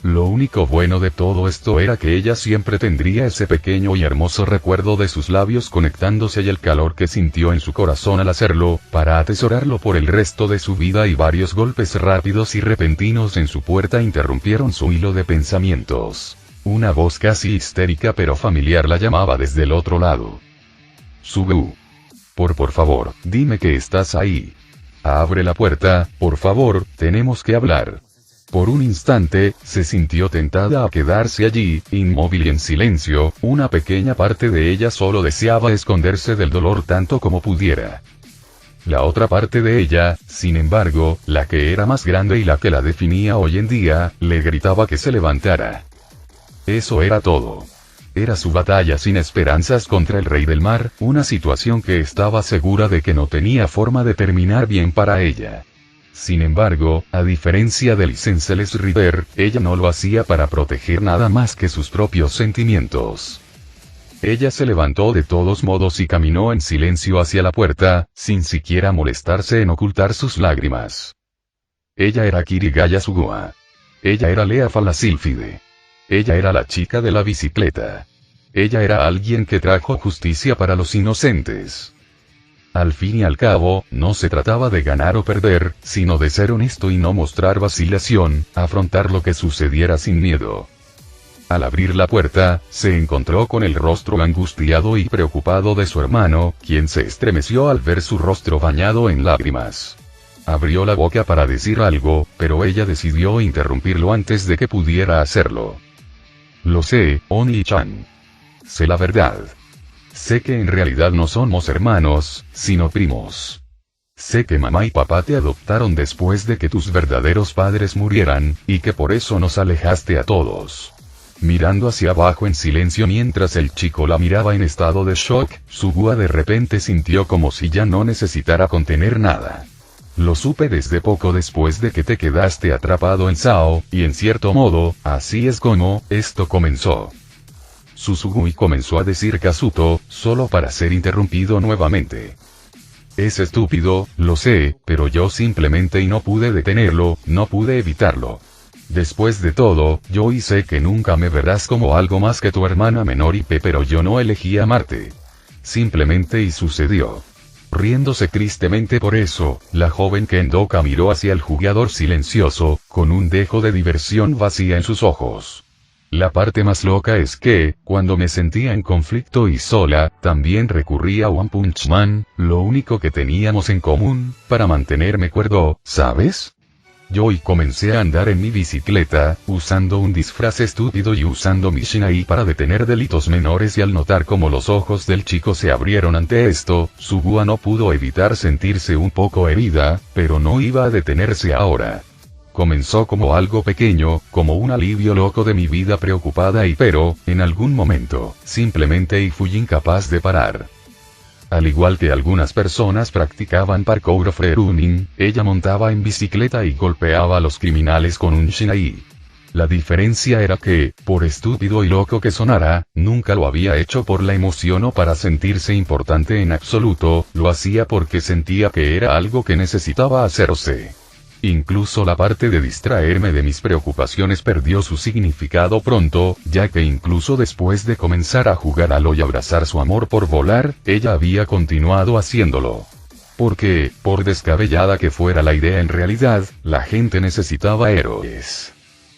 Lo único bueno de todo esto era que ella siempre tendría ese pequeño y hermoso recuerdo de sus labios conectándose y el calor que sintió en su corazón al hacerlo, para atesorarlo por el resto de su vida, y varios golpes rápidos y repentinos en su puerta interrumpieron su hilo de pensamientos. Una voz casi histérica pero familiar la llamaba desde el otro lado. Sugu. Por favor, dime que estás ahí. Abre la puerta, por favor, tenemos que hablar. Por un instante, se sintió tentada a quedarse allí, inmóvil y en silencio. Una pequeña parte de ella solo deseaba esconderse del dolor tanto como pudiera. La otra parte de ella, sin embargo, la que era más grande y la que la definía hoy en día, le gritaba que se levantara. Eso era todo. Era su batalla sin esperanzas contra el Rey del Mar, una situación que estaba segura de que no tenía forma de terminar bien para ella. Sin embargo, a diferencia de Licenceles River, ella no lo hacía para proteger nada más que sus propios sentimientos. Ella se levantó de todos modos y caminó en silencio hacia la puerta, sin siquiera molestarse en ocultar sus lágrimas. Ella era Kirigaya Sugua. Ella era Lea Falacílfide. Ella era la chica de la bicicleta. Ella era alguien que trajo justicia para los inocentes. Al fin y al cabo, no se trataba de ganar o perder, sino de ser honesto y no mostrar vacilación, afrontar lo que sucediera sin miedo. Al abrir la puerta, se encontró con el rostro angustiado y preocupado de su hermano, quien se estremeció al ver su rostro bañado en lágrimas. Abrió la boca para decir algo, pero ella decidió interrumpirlo antes de que pudiera hacerlo. Lo sé, Oni-chan. Sé la verdad. Sé que en realidad no somos hermanos, sino primos. Sé que mamá y papá te adoptaron después de que tus verdaderos padres murieran, y que por eso nos alejaste a todos. Mirando hacia abajo en silencio mientras el chico la miraba en estado de shock, Sugua de repente sintió como si ya no necesitara contener nada. Lo supe desde poco después de que te quedaste atrapado en Sao, y en cierto modo, así es como esto comenzó. Susugui comenzó a decir Kazuto, solo para ser interrumpido nuevamente. Es estúpido, lo sé, pero yo simplemente y no pude detenerlo, no pude evitarlo. Después de todo, yo y sé que nunca me verás como algo más que tu hermana menor pero yo no elegí amarte. Simplemente y sucedió. Riéndose tristemente por eso, la joven Kendoka miró hacia el jugador silencioso, con un dejo de diversión vacía en sus ojos. La parte más loca es que, cuando me sentía en conflicto y sola, también recurría a One Punch Man, lo único que teníamos en común, para mantenerme cuerdo, ¿sabes? Yo y comencé a andar en mi bicicleta, usando un disfraz estúpido y usando mi Shinai para detener delitos menores, y al notar cómo los ojos del chico se abrieron ante esto, Sugua no pudo evitar sentirse un poco herida, pero no iba a detenerse ahora. Comenzó como algo pequeño, como un alivio loco de mi vida preocupada pero, en algún momento, simplemente fui incapaz de parar. Al igual que algunas personas practicaban parkour o freerunning, ella montaba en bicicleta y golpeaba a los criminales con un Shinai. La diferencia era que, por estúpido y loco que sonara, nunca lo había hecho por la emoción o para sentirse importante en absoluto, lo hacía porque sentía que era algo que necesitaba hacerse. Incluso la parte de distraerme de mis preocupaciones perdió su significado pronto, ya que incluso después de comenzar a jugar a LOL y abrazar su amor por volar, ella había continuado haciéndolo. Porque, por descabellada que fuera la idea, en realidad, la gente necesitaba héroes.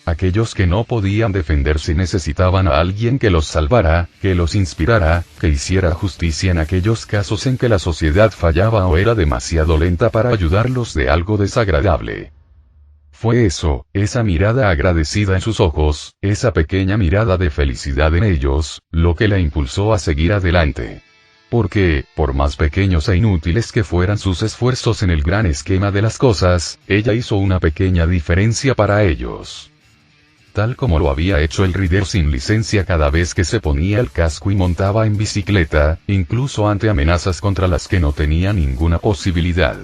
Aquellos que no podían defenderse necesitaban a alguien que los salvara, que los inspirara, que hiciera justicia en aquellos casos en que la sociedad fallaba o era demasiado lenta para ayudarlos de algo desagradable. Fue eso, esa mirada agradecida en sus ojos, esa pequeña mirada de felicidad en ellos, lo que la impulsó a seguir adelante. Porque, por más pequeños e inútiles que fueran sus esfuerzos en el gran esquema de las cosas, ella hizo una pequeña diferencia para ellos. tal como lo había hecho el Rider sin licencia cada vez que se ponía el casco y montaba en bicicleta, incluso ante amenazas contra las que no tenía ninguna posibilidad.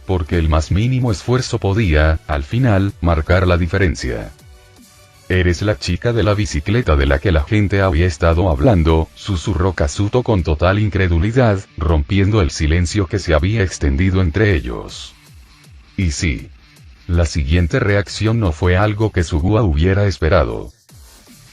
Porque el más mínimo esfuerzo podía, al final, marcar la diferencia. «Eres la chica de la bicicleta de la que la gente había estado hablando», susurró Kazuto con total incredulidad, rompiendo el silencio que se había extendido entre ellos. Y sí. La siguiente reacción no fue algo que Sugua hubiera esperado.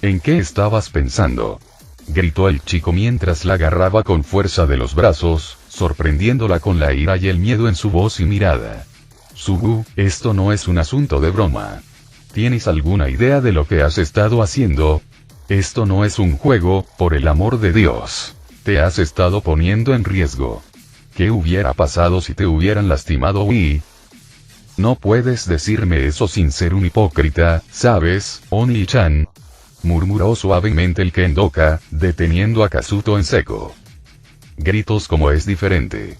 «¿En qué estabas pensando?», gritó el chico mientras la agarraba con fuerza de los brazos, sorprendiéndola con la ira y el miedo en su voz y mirada. «Sugu, esto no es un asunto de broma. ¿Tienes alguna idea de lo que has estado haciendo? Esto no es un juego, por el amor de Dios. Te has estado poniendo en riesgo. ¿Qué hubiera pasado si te hubieran lastimado y...?» «No puedes decirme eso sin ser un hipócrita, ¿sabes, Oni-chan?», murmuró suavemente el Kendoka, deteniendo a Kazuto en seco. «Gritos como es diferente.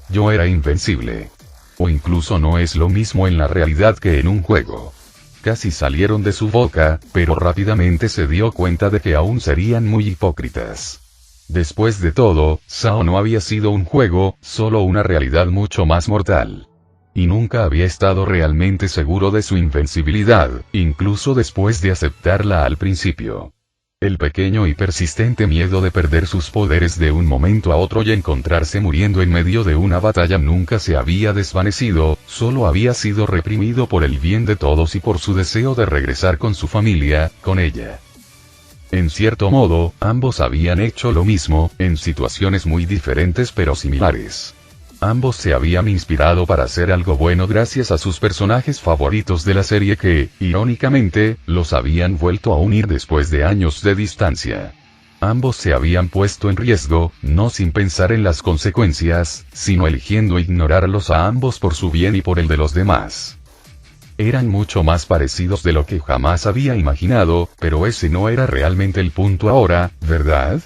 Yo era invencible. O incluso no es lo mismo en la realidad que en un juego». Casi salieron de su boca, pero rápidamente se dio cuenta de que aún serían muy hipócritas. Después de todo, Sao no había sido un juego, solo una realidad mucho más mortal. Y nunca había estado realmente seguro de su invencibilidad, incluso después de aceptarla al principio. El pequeño y persistente miedo de perder sus poderes de un momento a otro y encontrarse muriendo en medio de una batalla nunca se había desvanecido, solo había sido reprimido por el bien de todos y por su deseo de regresar con su familia, con ella. En cierto modo, ambos habían hecho lo mismo, en situaciones muy diferentes pero similares. Ambos se habían inspirado para hacer algo bueno gracias a sus personajes favoritos de la serie que, irónicamente, los habían vuelto a unir después de años de distancia. Ambos se habían puesto en riesgo, no sin pensar en las consecuencias, sino eligiendo ignorarlos a ambos por su bien y por el de los demás. Eran mucho más parecidos de lo que jamás había imaginado, pero ese no era realmente el punto ahora, ¿verdad?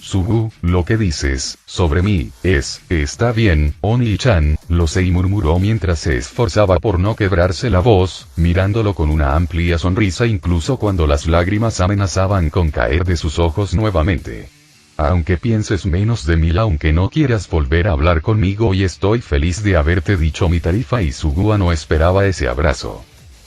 «Sugu, lo que dices, sobre mí, está bien, Oni-chan, lo sé», y murmuró mientras se esforzaba por no quebrarse la voz, mirándolo con una amplia sonrisa incluso cuando las lágrimas amenazaban con caer de sus ojos nuevamente. «Aunque pienses menos de mí, aunque no quieras volver a hablar conmigo, y estoy feliz de haberte dicho mi tarifa», y Sugua no esperaba ese abrazo.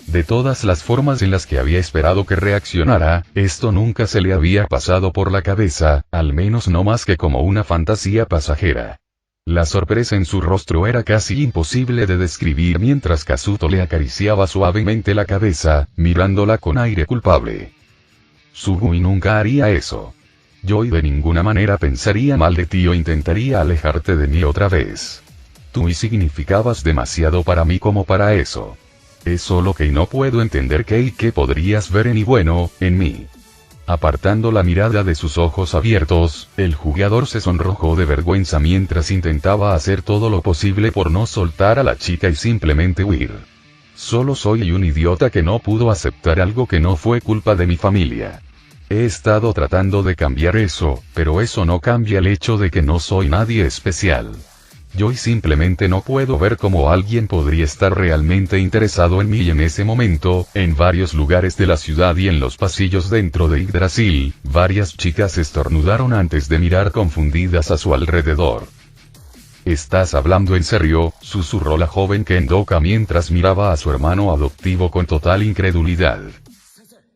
De todas las formas en las que había esperado que reaccionara, esto nunca se le había pasado por la cabeza, al menos no más que como una fantasía pasajera. La sorpresa en su rostro era casi imposible de describir mientras Kazuto le acariciaba suavemente la cabeza, mirándola con aire culpable. «Sugui nunca haría eso. Yo de ninguna manera pensaría mal de ti o intentaría alejarte de mí otra vez. Tú significabas demasiado para mí como para eso. Es solo que no puedo entender qué podrías ver en bueno, en mí». Apartando la mirada de sus ojos abiertos, el jugador se sonrojó de vergüenza mientras intentaba hacer todo lo posible por no soltar a la chica y simplemente huir. «Solo soy un idiota que no pudo aceptar algo que no fue culpa de mi familia. He estado tratando de cambiar eso, pero eso no cambia el hecho de que no soy nadie especial. Yo simplemente no puedo ver cómo alguien podría estar realmente interesado en mí». Y en ese momento, en varios lugares de la ciudad y en los pasillos dentro de Yggdrasil, varias chicas estornudaron antes de mirar confundidas a su alrededor. «¿Estás hablando en serio?», susurró la joven Kendoka mientras miraba a su hermano adoptivo con total incredulidad.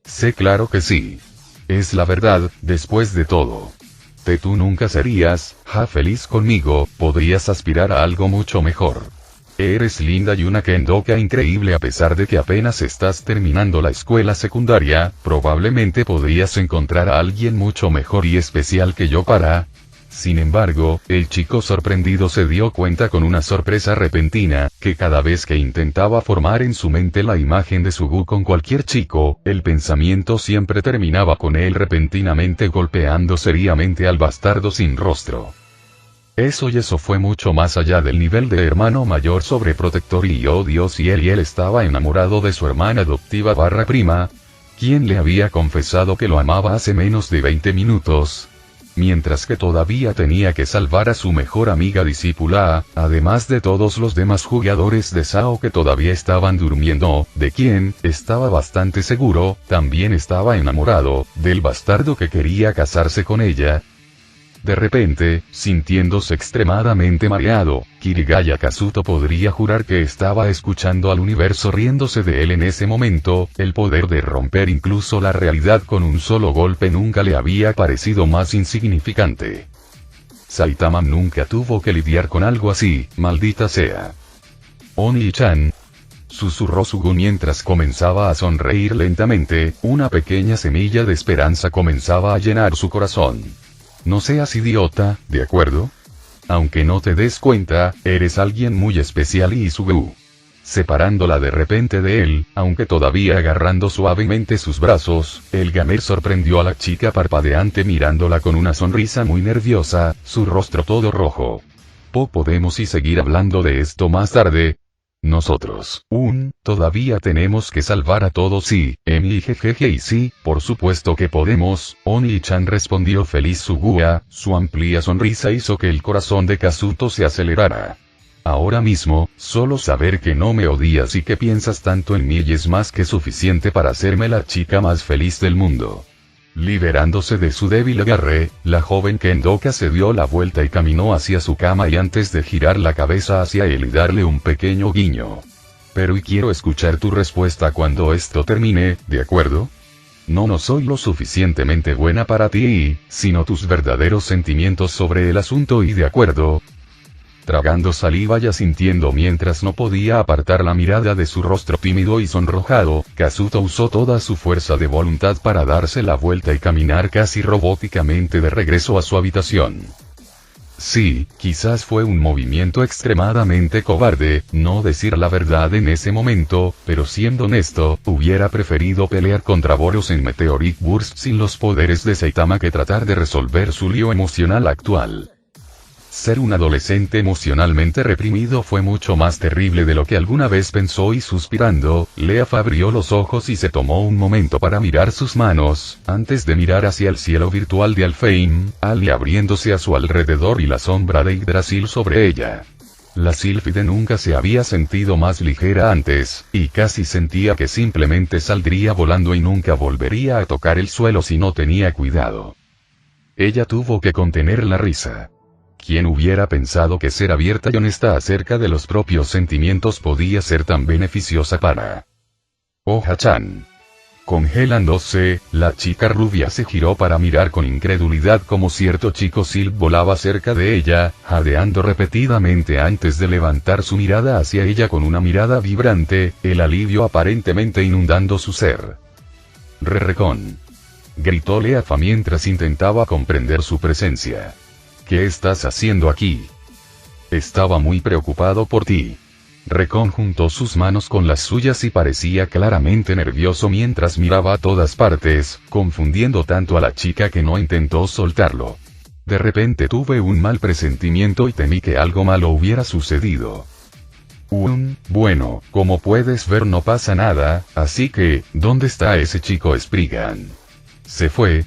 «Sé, claro que sí. Es la verdad, después de todo. Tú nunca serías, feliz conmigo, podrías aspirar a algo mucho mejor. Eres linda y una Kendoka increíble a pesar de que apenas estás terminando la escuela secundaria, probablemente podrías encontrar a alguien mucho mejor y especial que yo para...». Sin embargo, el chico sorprendido se dio cuenta con una sorpresa repentina, que cada vez que intentaba formar en su mente la imagen de Sugu con cualquier chico, el pensamiento siempre terminaba con él repentinamente golpeando seriamente al bastardo sin rostro. Eso fue mucho más allá del nivel de hermano mayor sobreprotector y odio si él estaba enamorado de su hermana adoptiva / prima, quien le había confesado que lo amaba hace menos de 20 minutos. mientras que todavía tenía que salvar a su mejor amiga discípula, además de todos los demás jugadores de Sao que todavía estaban durmiendo, de quien, estaba bastante seguro, también estaba enamorado, del bastardo que quería casarse con ella. De repente, sintiéndose extremadamente mareado, Kirigaya Kazuto podría jurar que estaba escuchando al universo riéndose de él en ese momento. El poder de romper incluso la realidad con un solo golpe nunca le había parecido más insignificante. Saitama nunca tuvo que lidiar con algo así, maldita sea. Oni-chan, susurró Sugu mientras comenzaba a sonreír lentamente. Una pequeña semilla de esperanza comenzaba a llenar su corazón. No seas idiota, ¿de acuerdo? Aunque no te des cuenta, eres alguien muy especial. Y Sugu, separándola de repente de él, aunque todavía agarrando suavemente sus brazos, el gamer sorprendió a la chica parpadeante mirándola con una sonrisa muy nerviosa, su rostro todo rojo. ¿Podemos seguir hablando de esto más tarde? Nosotros, todavía tenemos que salvar a todos. Sí, jejeje, y sí, por supuesto que podemos, Oni-chan respondió feliz Sugua. Su amplia sonrisa hizo que el corazón de Kazuto se acelerara. Ahora mismo, solo saber que no me odias y que piensas tanto en mí es más que suficiente para hacerme la chica más feliz del mundo. Liberándose de su débil agarre, la joven Kendoka se dio la vuelta y caminó hacia su cama y antes de girar la cabeza hacia él y darle un pequeño guiño. Pero y quiero escuchar tu respuesta cuando esto termine, ¿de acuerdo? No soy lo suficientemente buena para ti, sino tus verdaderos sentimientos sobre el asunto. Y de acuerdo. Tragando saliva y asintiendo mientras no podía apartar la mirada de su rostro tímido y sonrojado, Kazuto usó toda su fuerza de voluntad para darse la vuelta y caminar casi robóticamente de regreso a su habitación. Sí, quizás fue un movimiento extremadamente cobarde, no decir la verdad en ese momento, pero siendo honesto, hubiera preferido pelear contra Boros en Meteoric Burst sin los poderes de Saitama que tratar de resolver su lío emocional actual. Ser un adolescente emocionalmente reprimido fue mucho más terrible de lo que alguna vez pensó y suspirando, Leaf abrió los ojos y se tomó un momento para mirar sus manos, antes de mirar hacia el cielo virtual de Alfheim, Ali abriéndose a su alrededor y la sombra de Yggdrasil sobre ella. La sílfide nunca se había sentido más ligera antes, y casi sentía que simplemente saldría volando y nunca volvería a tocar el suelo si no tenía cuidado. Ella tuvo que contener la risa. ¿Quién hubiera pensado que ser abierta y honesta acerca de los propios sentimientos podía ser tan beneficiosa para Oha-chan? Congelándose, la chica rubia se giró para mirar con incredulidad como cierto chico Silp volaba cerca de ella, jadeando repetidamente antes de levantar su mirada hacia ella con una mirada vibrante, el alivio aparentemente inundando su ser. Recon, gritó Leafa mientras intentaba comprender su presencia. ¿Qué estás haciendo aquí? Estaba muy preocupado por ti. Recon juntó sus manos con las suyas y parecía claramente nervioso mientras miraba a todas partes, confundiendo tanto a la chica que no intentó soltarlo. De repente tuve un mal presentimiento y temí que algo malo hubiera sucedido. Bueno, como puedes ver no pasa nada, así que, ¿dónde está ese chico Spriggan? ¿Se fue?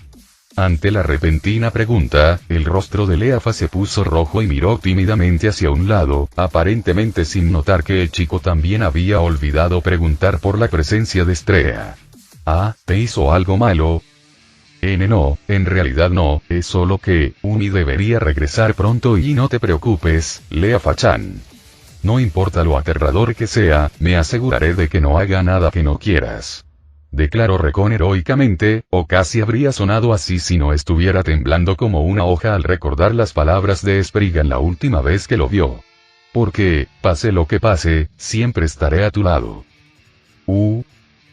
Ante la repentina pregunta, el rostro de Leafa se puso rojo y miró tímidamente hacia un lado, aparentemente sin notar que el chico también había olvidado preguntar por la presencia de Estrella. ¿Te hizo algo malo? No, en realidad no, es solo que, Umi debería regresar pronto y no te preocupes, Leafa-chan. No importa lo aterrador que sea, me aseguraré de que no haga nada que no quieras. Declaró Recon heroicamente, o casi habría sonado así si no estuviera temblando como una hoja al recordar las palabras de Spriggan la última vez que lo vio. Porque, pase lo que pase, siempre estaré a tu lado.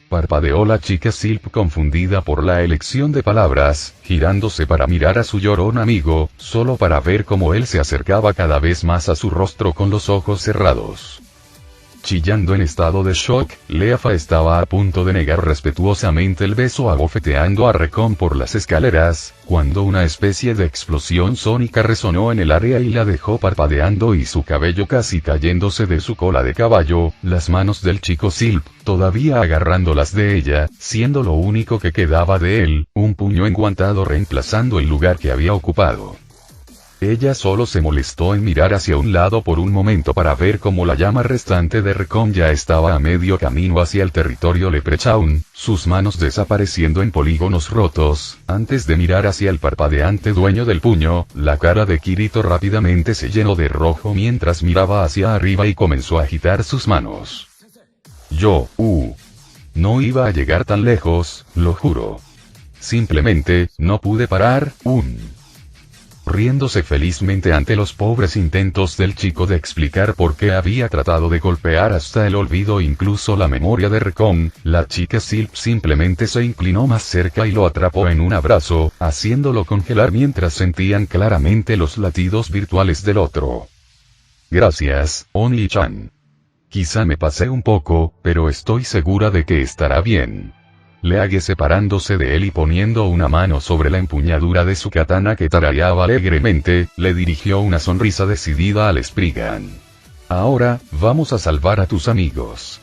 Parpadeó la chica Silp confundida por la elección de palabras, girándose para mirar a su llorón amigo, solo para ver cómo él se acercaba cada vez más a su rostro con los ojos cerrados. Chillando en estado de shock, Leafa estaba a punto de negar respetuosamente el beso abofeteando a Recon por las escaleras, cuando una especie de explosión sónica resonó en el área y la dejó parpadeando y su cabello casi cayéndose de su cola de caballo, las manos del chico Silp, todavía agarrándolas de ella, siendo lo único que quedaba de él, un puño enguantado reemplazando el lugar que había ocupado. Ella solo se molestó en mirar hacia un lado por un momento para ver cómo la llama restante de Recon ya estaba a medio camino hacia el territorio Leprechaun, sus manos desapareciendo en polígonos rotos, antes de mirar hacia el parpadeante dueño del puño, la cara de Kirito rápidamente se llenó de rojo mientras miraba hacia arriba y comenzó a agitar sus manos. No iba a llegar tan lejos, lo juro. Simplemente, no pude parar, riéndose felizmente ante los pobres intentos del chico de explicar por qué había tratado de golpear hasta el olvido incluso la memoria de Recon, la chica Silp simplemente se inclinó más cerca y lo atrapó en un abrazo, haciéndolo congelar mientras sentían claramente los latidos virtuales del otro. Gracias, Oni-chan. Quizá me pasé un poco, pero estoy segura de que estará bien. Leage separándose de él y poniendo una mano sobre la empuñadura de su katana que tarareaba alegremente, le dirigió una sonrisa decidida al Spriggan. Ahora, vamos a salvar a tus amigos.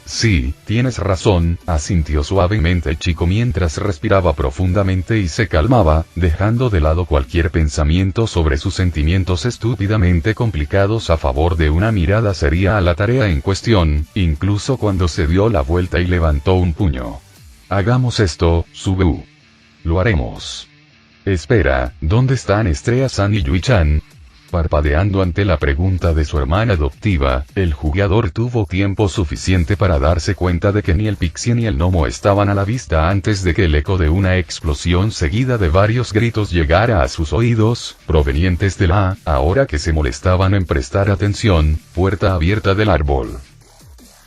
Sí, tienes razón, asintió suavemente el chico mientras respiraba profundamente y se calmaba, dejando de lado cualquier pensamiento sobre sus sentimientos estúpidamente complicados a favor de una mirada seria a la tarea en cuestión, incluso cuando se dio la vuelta y levantó un puño. Hagamos esto, Subu. Lo haremos. Espera, ¿dónde están Estrella-san y Yui-chan? Parpadeando ante la pregunta de su hermana adoptiva, el jugador tuvo tiempo suficiente para darse cuenta de que ni el pixie ni el gnomo estaban a la vista antes de que el eco de una explosión seguida de varios gritos llegara a sus oídos, provenientes de la, ahora que se molestaban en prestar atención, puerta abierta del árbol.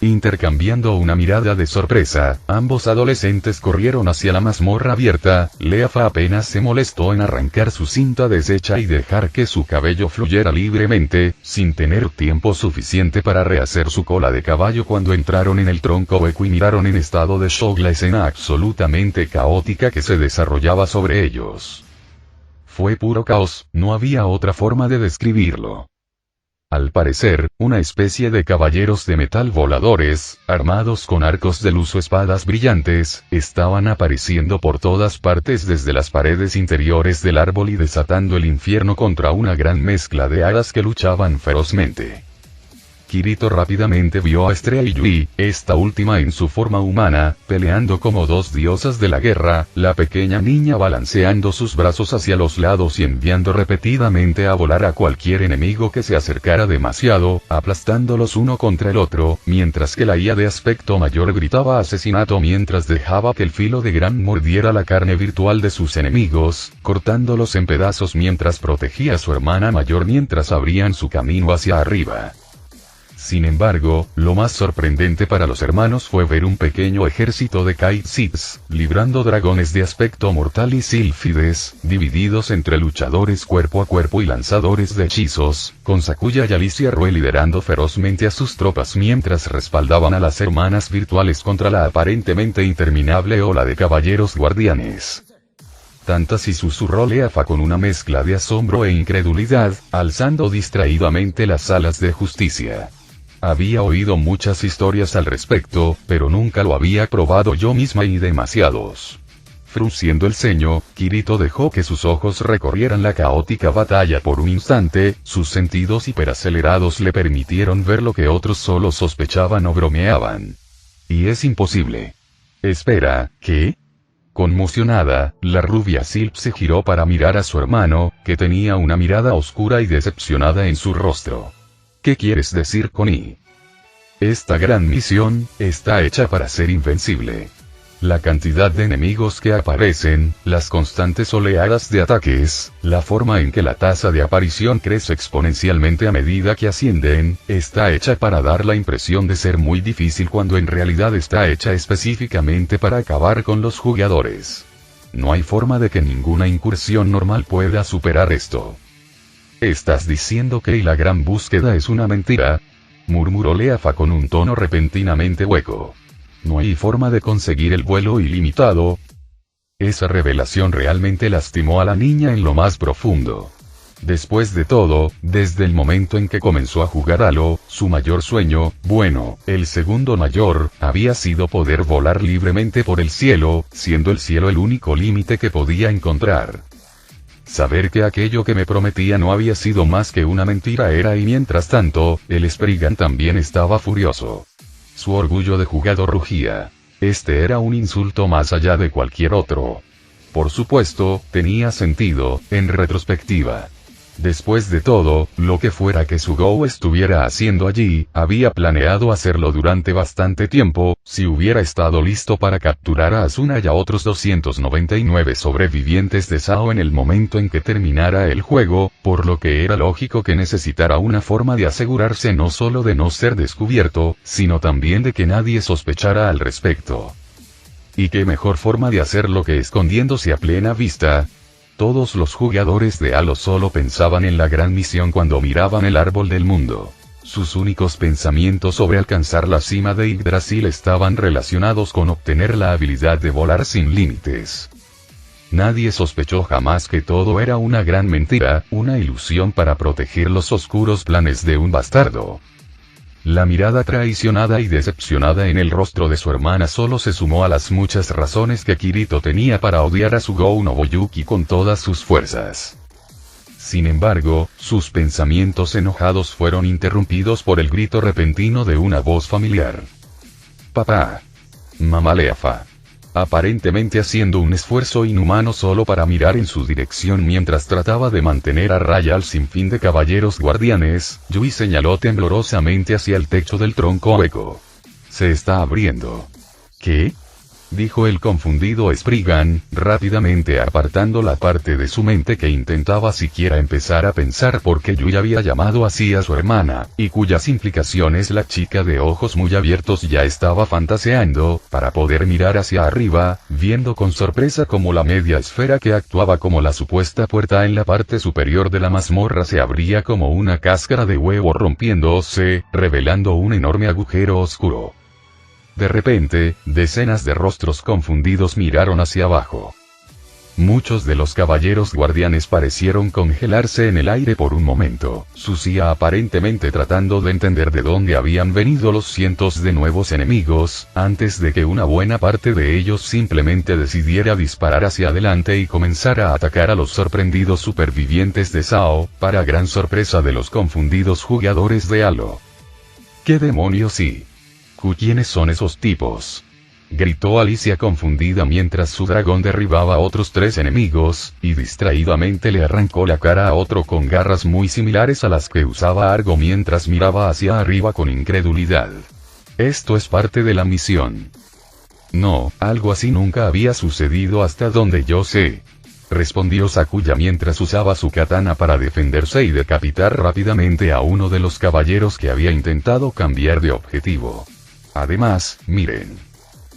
Intercambiando una mirada de sorpresa, ambos adolescentes corrieron hacia la mazmorra abierta. Leafa apenas se molestó en arrancar su cinta deshecha y dejar que su cabello fluyera libremente, sin tener tiempo suficiente para rehacer su cola de caballo cuando entraron en el tronco hueco y miraron en estado de shock la escena absolutamente caótica que se desarrollaba sobre ellos. Fue puro caos, no había otra forma de describirlo. Al parecer, una especie de caballeros de metal voladores, armados con arcos de luz o espadas brillantes, estaban apareciendo por todas partes desde las paredes interiores del árbol y desatando el infierno contra una gran mezcla de hadas que luchaban ferozmente. Kirito rápidamente vio a Estrella y Yui, esta última en su forma humana, peleando como dos diosas de la guerra, la pequeña niña balanceando sus brazos hacia los lados y enviando repetidamente a volar a cualquier enemigo que se acercara demasiado, aplastándolos uno contra el otro, mientras que la IA de aspecto mayor gritaba asesinato mientras dejaba que el filo de Gran mordiera la carne virtual de sus enemigos, cortándolos en pedazos mientras protegía a su hermana mayor mientras abrían su camino hacia arriba. Sin embargo, lo más sorprendente para los hermanos fue ver un pequeño ejército de Kite-Seeds, librando dragones de aspecto mortal y sílfides, divididos entre luchadores cuerpo a cuerpo y lanzadores de hechizos, con Sakuya y Alicia Rue liderando ferozmente a sus tropas mientras respaldaban a las hermanas virtuales contra la aparentemente interminable ola de caballeros guardianes. Tantas y susurró Leafa con una mezcla de asombro e incredulidad, alzando distraídamente las alas de justicia. Había oído muchas historias al respecto, pero nunca lo había probado yo misma y demasiados. Frunciendo el ceño, Kirito dejó que sus ojos recorrieran la caótica batalla por un instante, sus sentidos hiperacelerados le permitieron ver lo que otros solo sospechaban o bromeaban. Y es imposible. Espera, ¿qué? Conmocionada, la rubia Silp se giró para mirar a su hermano, que tenía una mirada oscura y decepcionada en su rostro. ¿Qué quieres decir con I? Esta gran misión, está hecha para ser invencible. La cantidad de enemigos que aparecen, las constantes oleadas de ataques, la forma en que la tasa de aparición crece exponencialmente a medida que ascienden, está hecha para dar la impresión de ser muy difícil cuando en realidad está hecha específicamente para acabar con los jugadores. No hay forma de que ninguna incursión normal pueda superar esto. ¿Estás diciendo que la gran búsqueda es una mentira? murmuró Leafa con un tono repentinamente hueco. ¿No hay forma de conseguir el vuelo ilimitado? Esa revelación realmente lastimó a la niña en lo más profundo. Después de todo, desde el momento en que comenzó a jugar Halo, su mayor sueño, bueno, el segundo mayor, había sido poder volar libremente por el cielo, siendo el cielo el único límite que podía encontrar. Saber que aquello que me prometía no había sido más que una mentira era, y mientras tanto, el Spriggan también estaba furioso. Su orgullo de jugador rugía. Este era un insulto más allá de cualquier otro. Por supuesto, tenía sentido, en retrospectiva. Después de todo, lo que fuera que Sugou estuviera haciendo allí, había planeado hacerlo durante bastante tiempo, si hubiera estado listo para capturar a Asuna y a otros 299 sobrevivientes de Sao en el momento en que terminara el juego, por lo que era lógico que necesitara una forma de asegurarse no solo de no ser descubierto, sino también de que nadie sospechara al respecto. ¿Y qué mejor forma de hacerlo que escondiéndose a plena vista? Todos los jugadores de Halo solo pensaban en la gran misión cuando miraban el árbol del mundo. Sus únicos pensamientos sobre alcanzar la cima de Yggdrasil estaban relacionados con obtener la habilidad de volar sin límites. Nadie sospechó jamás que todo era una gran mentira, una ilusión para proteger los oscuros planes de un bastardo. La mirada traicionada y decepcionada en el rostro de su hermana solo se sumó a las muchas razones que Kirito tenía para odiar a Sugou Nobuyuki con todas sus fuerzas. Sin embargo, sus pensamientos enojados fueron interrumpidos por el grito repentino de una voz familiar. «Papá. Mamá Leafa». Aparentemente haciendo un esfuerzo inhumano solo para mirar en su dirección mientras trataba de mantener a raya al sinfín de caballeros guardianes, Yui señaló temblorosamente hacia el techo del tronco hueco. «Se está abriendo». «¿Qué?», dijo el confundido Spriggan, rápidamente apartando la parte de su mente que intentaba siquiera empezar a pensar por qué Yui había llamado así a su hermana, y cuyas implicaciones la chica de ojos muy abiertos ya estaba fantaseando, para poder mirar hacia arriba, viendo con sorpresa cómo la media esfera que actuaba como la supuesta puerta en la parte superior de la mazmorra se abría como una cáscara de huevo rompiéndose, revelando un enorme agujero oscuro. De repente, decenas de rostros confundidos miraron hacia abajo. Muchos de los caballeros guardianes parecieron congelarse en el aire por un momento, Sucia aparentemente tratando de entender de dónde habían venido los cientos de nuevos enemigos, antes de que una buena parte de ellos simplemente decidiera disparar hacia adelante y comenzara a atacar a los sorprendidos supervivientes de Sao, para gran sorpresa de los confundidos jugadores de Halo. ¿Qué demonios sí? ¿Quiénes son esos tipos?, gritó Alicia confundida mientras su dragón derribaba a otros 3 enemigos, y distraídamente le arrancó la cara a otro con garras muy similares a las que usaba Argo mientras miraba hacia arriba con incredulidad. «Esto es parte de la misión». «No, algo así nunca había sucedido hasta donde yo sé», respondió Sakuya mientras usaba su katana para defenderse y decapitar rápidamente a uno de los caballeros que había intentado cambiar de objetivo. «Además, miren».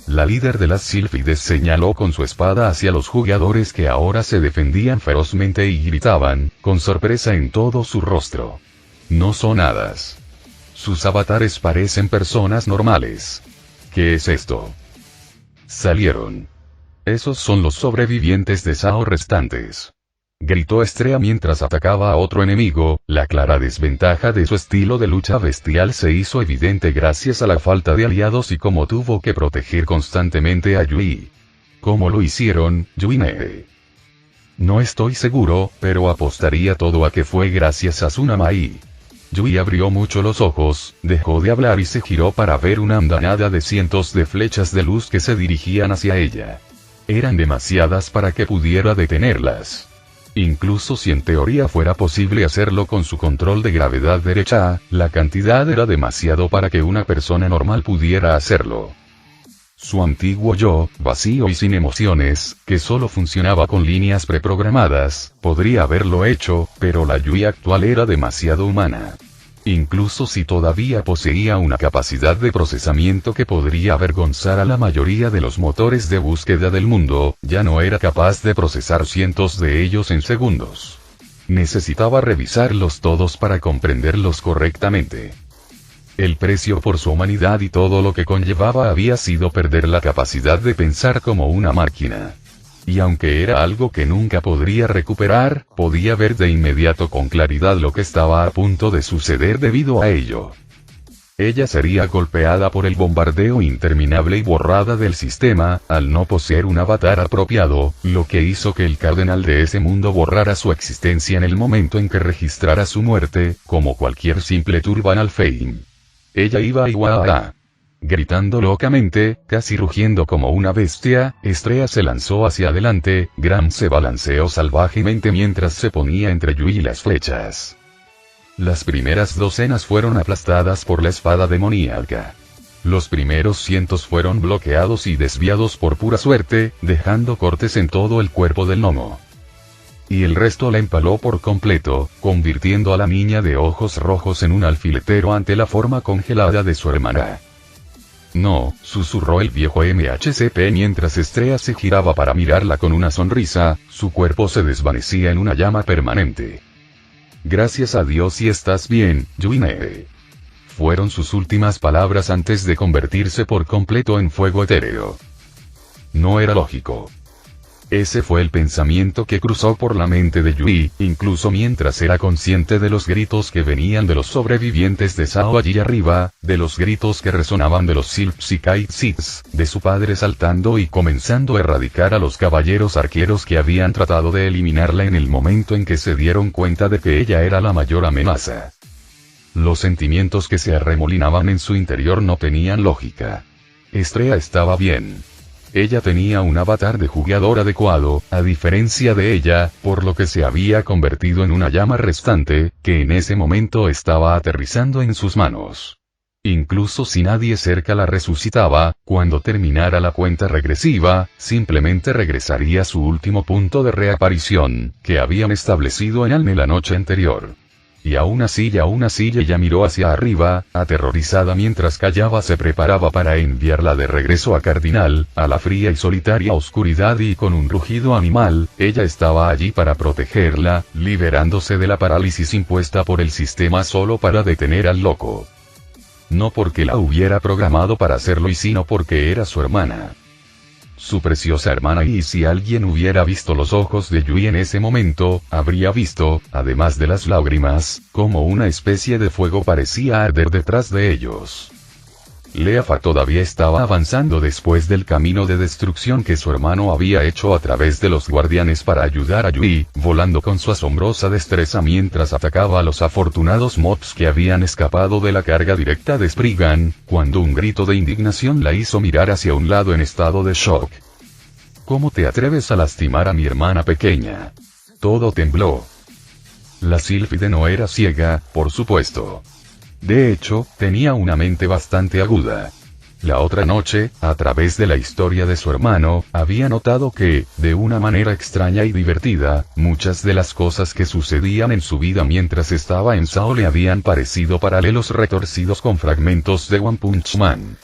La líder de las Sílfides señaló con su espada hacia los jugadores que ahora se defendían ferozmente y gritaban, con sorpresa en todo su rostro. «No son hadas. Sus avatares parecen personas normales. ¿Qué es esto?». «Salieron. Esos son los sobrevivientes de Sao restantes», gritó Estrella mientras atacaba a otro enemigo. La clara desventaja de su estilo de lucha bestial se hizo evidente gracias a la falta de aliados y cómo tuvo que proteger constantemente a Yui. ¿Cómo lo hicieron, Yui? No estoy seguro, pero apostaría todo a que fue gracias a Tsunamai. Yui abrió mucho los ojos, dejó de hablar y se giró para ver una andanada de cientos de flechas de luz que se dirigían hacia ella. Eran demasiadas para que pudiera detenerlas. Incluso si en teoría fuera posible hacerlo con su control de gravedad derecha, la cantidad era demasiado para que una persona normal pudiera hacerlo. Su antiguo yo, vacío y sin emociones, que solo funcionaba con líneas preprogramadas, podría haberlo hecho, pero la Yui actual era demasiado humana. Incluso si todavía poseía una capacidad de procesamiento que podría avergonzar a la mayoría de los motores de búsqueda del mundo, ya no era capaz de procesar cientos de ellos en segundos. Necesitaba revisarlos todos para comprenderlos correctamente. El precio por su humanidad y todo lo que conllevaba había sido perder la capacidad de pensar como una máquina. Y aunque era algo que nunca podría recuperar, podía ver de inmediato con claridad lo que estaba a punto de suceder debido a ello. Ella sería golpeada por el bombardeo interminable y borrada del sistema, al no poseer un avatar apropiado, lo que hizo que el cardenal de ese mundo borrara su existencia en el momento en que registrara su muerte, como cualquier simple Turban al-Fein. Ella iba a Iwaa. Gritando locamente, casi rugiendo como una bestia, Estrella se lanzó hacia adelante, Gram se balanceó salvajemente mientras se ponía entre Yui y las flechas. Las primeras docenas fueron aplastadas por la espada demoníaca. Los primeros cientos fueron bloqueados y desviados por pura suerte, dejando cortes en todo el cuerpo del gnomo. Y el resto la empaló por completo, convirtiendo a la niña de ojos rojos en un alfiletero ante la forma congelada de su hermana. No, susurró el viejo MHCP mientras Estrella se giraba para mirarla con una sonrisa, su cuerpo se desvanecía en una llama permanente. Gracias a Dios si estás bien, Yuine. Fueron sus últimas palabras antes de convertirse por completo en fuego etéreo. No era lógico. Ese fue el pensamiento que cruzó por la mente de Yui, incluso mientras era consciente de los gritos que venían de los sobrevivientes de Sao allí arriba, de los gritos que resonaban de los Silphs y Kai'Siths, de su padre saltando y comenzando a erradicar a los caballeros arqueros que habían tratado de eliminarla en el momento en que se dieron cuenta de que ella era la mayor amenaza. Los sentimientos que se arremolinaban en su interior no tenían lógica. Estrella estaba bien. Ella tenía un avatar de jugador adecuado, a diferencia de ella, por lo que se había convertido en una llama restante, que en ese momento estaba aterrizando en sus manos. Incluso si nadie cerca la resucitaba, cuando terminara la cuenta regresiva, simplemente regresaría a su último punto de reaparición, que habían establecido en Alme la noche anterior. Y aún así ella miró hacia arriba, aterrorizada mientras Callaba se preparaba para enviarla de regreso a Cardinal, a la fría y solitaria oscuridad y con un rugido animal, ella estaba allí para protegerla, liberándose de la parálisis impuesta por el sistema solo para detener al loco. No porque la hubiera programado para hacerlo y sino porque era su hermana. Su preciosa hermana y si alguien hubiera visto los ojos de Yui en ese momento, habría visto, además de las lágrimas, como una especie de fuego parecía arder detrás de ellos. Leafa todavía estaba avanzando después del camino de destrucción que su hermano había hecho a través de los guardianes para ayudar a Yui, volando con su asombrosa destreza mientras atacaba a los afortunados mobs que habían escapado de la carga directa de Spriggan, cuando un grito de indignación la hizo mirar hacia un lado en estado de shock. ¿Cómo te atreves a lastimar a mi hermana pequeña? Todo tembló. La sílfide no era ciega, por supuesto. De hecho, tenía una mente bastante aguda. La otra noche, a través de la historia de su hermano, había notado que, de una manera extraña y divertida, muchas de las cosas que sucedían en su vida mientras estaba en Sao le habían parecido paralelos retorcidos con fragmentos de One Punch Man.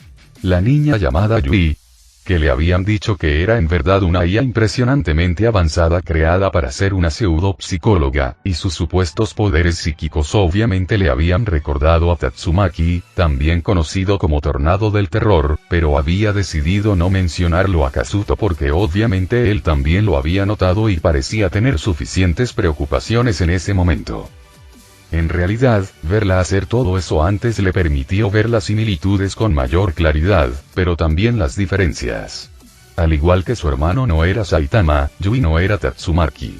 La niña llamada Yui, que le habían dicho que era en verdad una IA impresionantemente avanzada creada para ser una pseudo-psicóloga, y sus supuestos poderes psíquicos obviamente le habían recordado a Tatsumaki, también conocido como Tornado del Terror, pero había decidido no mencionarlo a Kazuto porque obviamente él también lo había notado y parecía tener suficientes preocupaciones en ese momento. En realidad, verla hacer todo eso antes le permitió ver las similitudes con mayor claridad, pero también las diferencias. Al igual que su hermano no era Saitama, Yui no era Tatsumaki.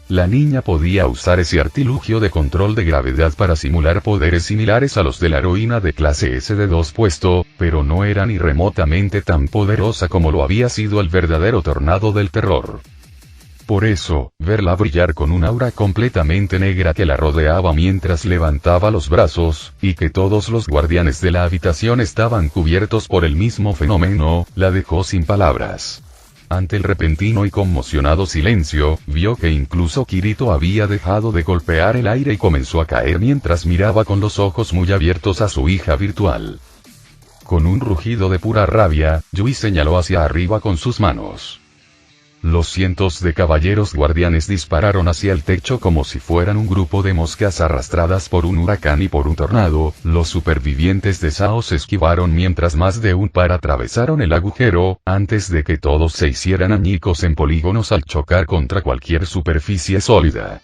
La niña podía usar ese artilugio de control de gravedad para simular poderes similares a los de la heroína de clase SD2 puesto, pero no era ni remotamente tan poderosa como lo había sido el verdadero Tornado del Terror. Por eso, verla brillar con un aura completamente negra que la rodeaba mientras levantaba los brazos, y que todos los guardianes de la habitación estaban cubiertos por el mismo fenómeno, la dejó sin palabras. Ante el repentino y conmocionado silencio, vio que incluso Kirito había dejado de golpear el aire y comenzó a caer mientras miraba con los ojos muy abiertos a su hija virtual. Con un rugido de pura rabia, Yui señaló hacia arriba con sus manos. los cientos de caballeros guardianes dispararon hacia el techo como si fueran un grupo de moscas arrastradas por un huracán y por un tornado. Los supervivientes de Sao se esquivaron mientras más de un par atravesaron el agujero, antes de que todos se hicieran añicos en polígonos al chocar contra cualquier superficie sólida.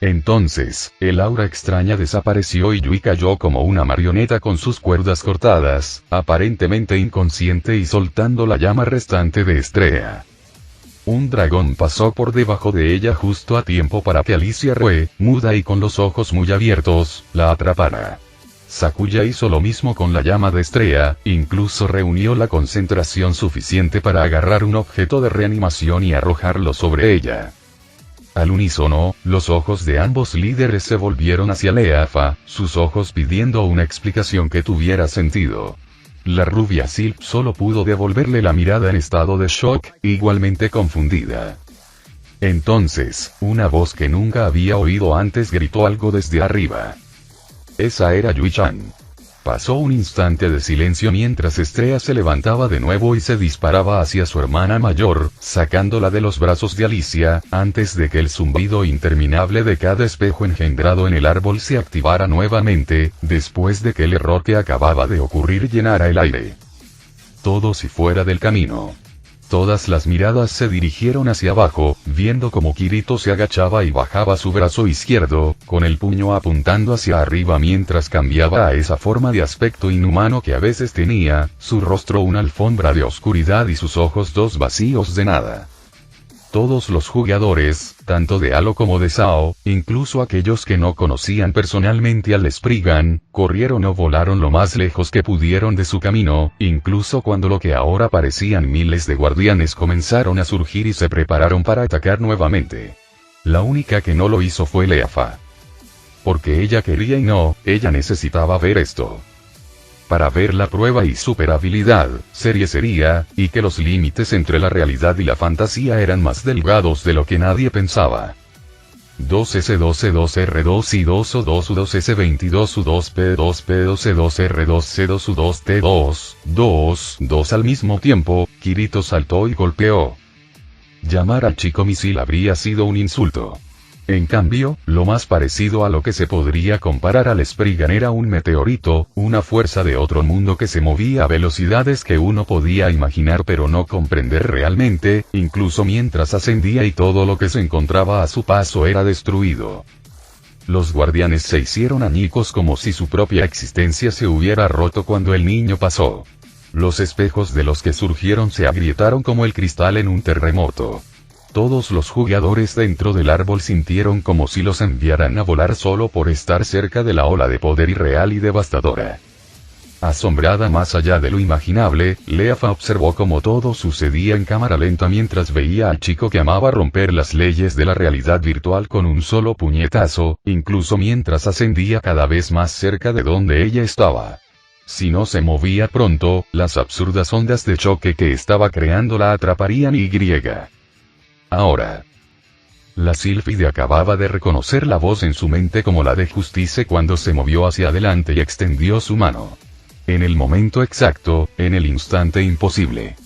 Entonces, el aura extraña desapareció y Yui cayó como una marioneta con sus cuerdas cortadas, aparentemente inconsciente y soltando la llama restante de Estrella. Un dragón pasó por debajo de ella justo a tiempo para que Alicia Rue, muda y con los ojos muy abiertos, la atrapara. Sakuya hizo lo mismo con la llama de Estrella, incluso reunió la concentración suficiente para agarrar un objeto de reanimación y arrojarlo sobre ella. Al unísono, los ojos de ambos líderes se volvieron hacia Leafa, sus ojos pidiendo una explicación que tuviera sentido. La rubia Silp solo pudo devolverle la mirada en estado de shock, igualmente confundida. Entonces, una voz que nunca había oído antes gritó algo desde arriba. Esa era Yui-chan. Pasó un instante de silencio mientras Estrella se levantaba de nuevo y se disparaba hacia su hermana mayor, sacándola de los brazos de Alicia, antes de que el zumbido interminable de cada espejo engendrado en el árbol se activara nuevamente, después de que el error que acababa de ocurrir llenara el aire. Todos y fuera del camino. Todas las miradas se dirigieron hacia abajo, viendo como Kirito se agachaba y bajaba su brazo izquierdo, con el puño apuntando hacia arriba mientras cambiaba a esa forma de aspecto inhumano que a veces tenía, su rostro una alfombra de oscuridad y sus ojos dos vacíos de nada. Todos los jugadores, tanto de Halo como de Sao, incluso aquellos que no conocían personalmente al Spriggan, corrieron o volaron lo más lejos que pudieron de su camino, incluso cuando lo que ahora parecían miles de guardianes comenzaron a surgir y se prepararon para atacar nuevamente. La única que no lo hizo fue Leafa. Porque ella quería y no, ella necesitaba ver esto. Para ver la prueba y superabilidad, sería, y que los límites entre la realidad y la fantasía eran más delgados de lo que nadie pensaba. 2S12 2R2 y 2 U2 U2S 22 U2 P2 P12 2R2 C2 U2 T2 2 al mismo tiempo, Kirito saltó y golpeó. Llamar al chico misil habría sido un insulto. En cambio, lo más parecido a lo que se podría comparar al Spriggan era un meteorito, una fuerza de otro mundo que se movía a velocidades que uno podía imaginar pero no comprender realmente, incluso mientras ascendía y todo lo que se encontraba a su paso era destruido. Los guardianes se hicieron añicos como si su propia existencia se hubiera roto cuando el niño pasó. Los espejos de los que surgieron se agrietaron como el cristal en un terremoto. Todos los jugadores dentro del árbol sintieron como si los enviaran a volar solo por estar cerca de la ola de poder irreal y devastadora. Asombrada más allá de lo imaginable, Leafa observó cómo todo sucedía en cámara lenta mientras veía al chico que amaba romper las leyes de la realidad virtual con un solo puñetazo, incluso mientras ascendía cada vez más cerca de donde ella estaba. Si no se movía pronto, las absurdas ondas de choque que estaba creando la atraparían y. Ahora. La Sylphide acababa de reconocer la voz en su mente como la de Justice cuando se movió hacia adelante y extendió su mano. En el momento exacto, en el instante imposible.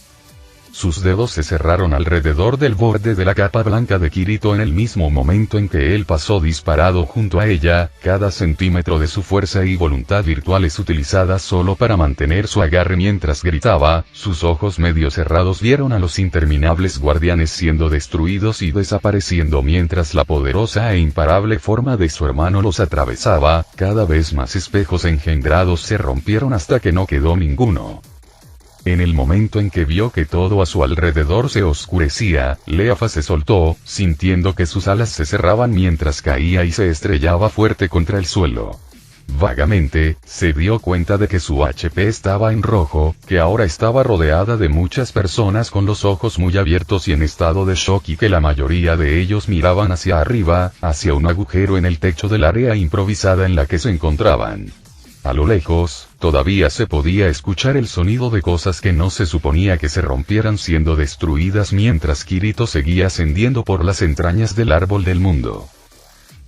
Sus dedos se cerraron alrededor del borde de la capa blanca de Kirito en el mismo momento en que él pasó disparado junto a ella, cada centímetro de su fuerza y voluntad virtuales utilizadas solo para mantener su agarre mientras gritaba, sus ojos medio cerrados vieron a los interminables guardianes siendo destruidos y desapareciendo mientras la poderosa e imparable forma de su hermano los atravesaba, cada vez más espejos engendrados se rompieron hasta que no quedó ninguno. En el momento en que vio que todo a su alrededor se oscurecía, Leafa se soltó, sintiendo que sus alas se cerraban mientras caía y se estrellaba fuerte contra el suelo. Vagamente, se dio cuenta de que su HP estaba en rojo, que ahora estaba rodeada de muchas personas con los ojos muy abiertos y en estado de shock y que la mayoría de ellos miraban hacia arriba, hacia un agujero en el techo del área improvisada en la que se encontraban. A lo lejos, todavía se podía escuchar el sonido de cosas que no se suponía que se rompieran siendo destruidas mientras Kirito seguía ascendiendo por las entrañas del árbol del mundo.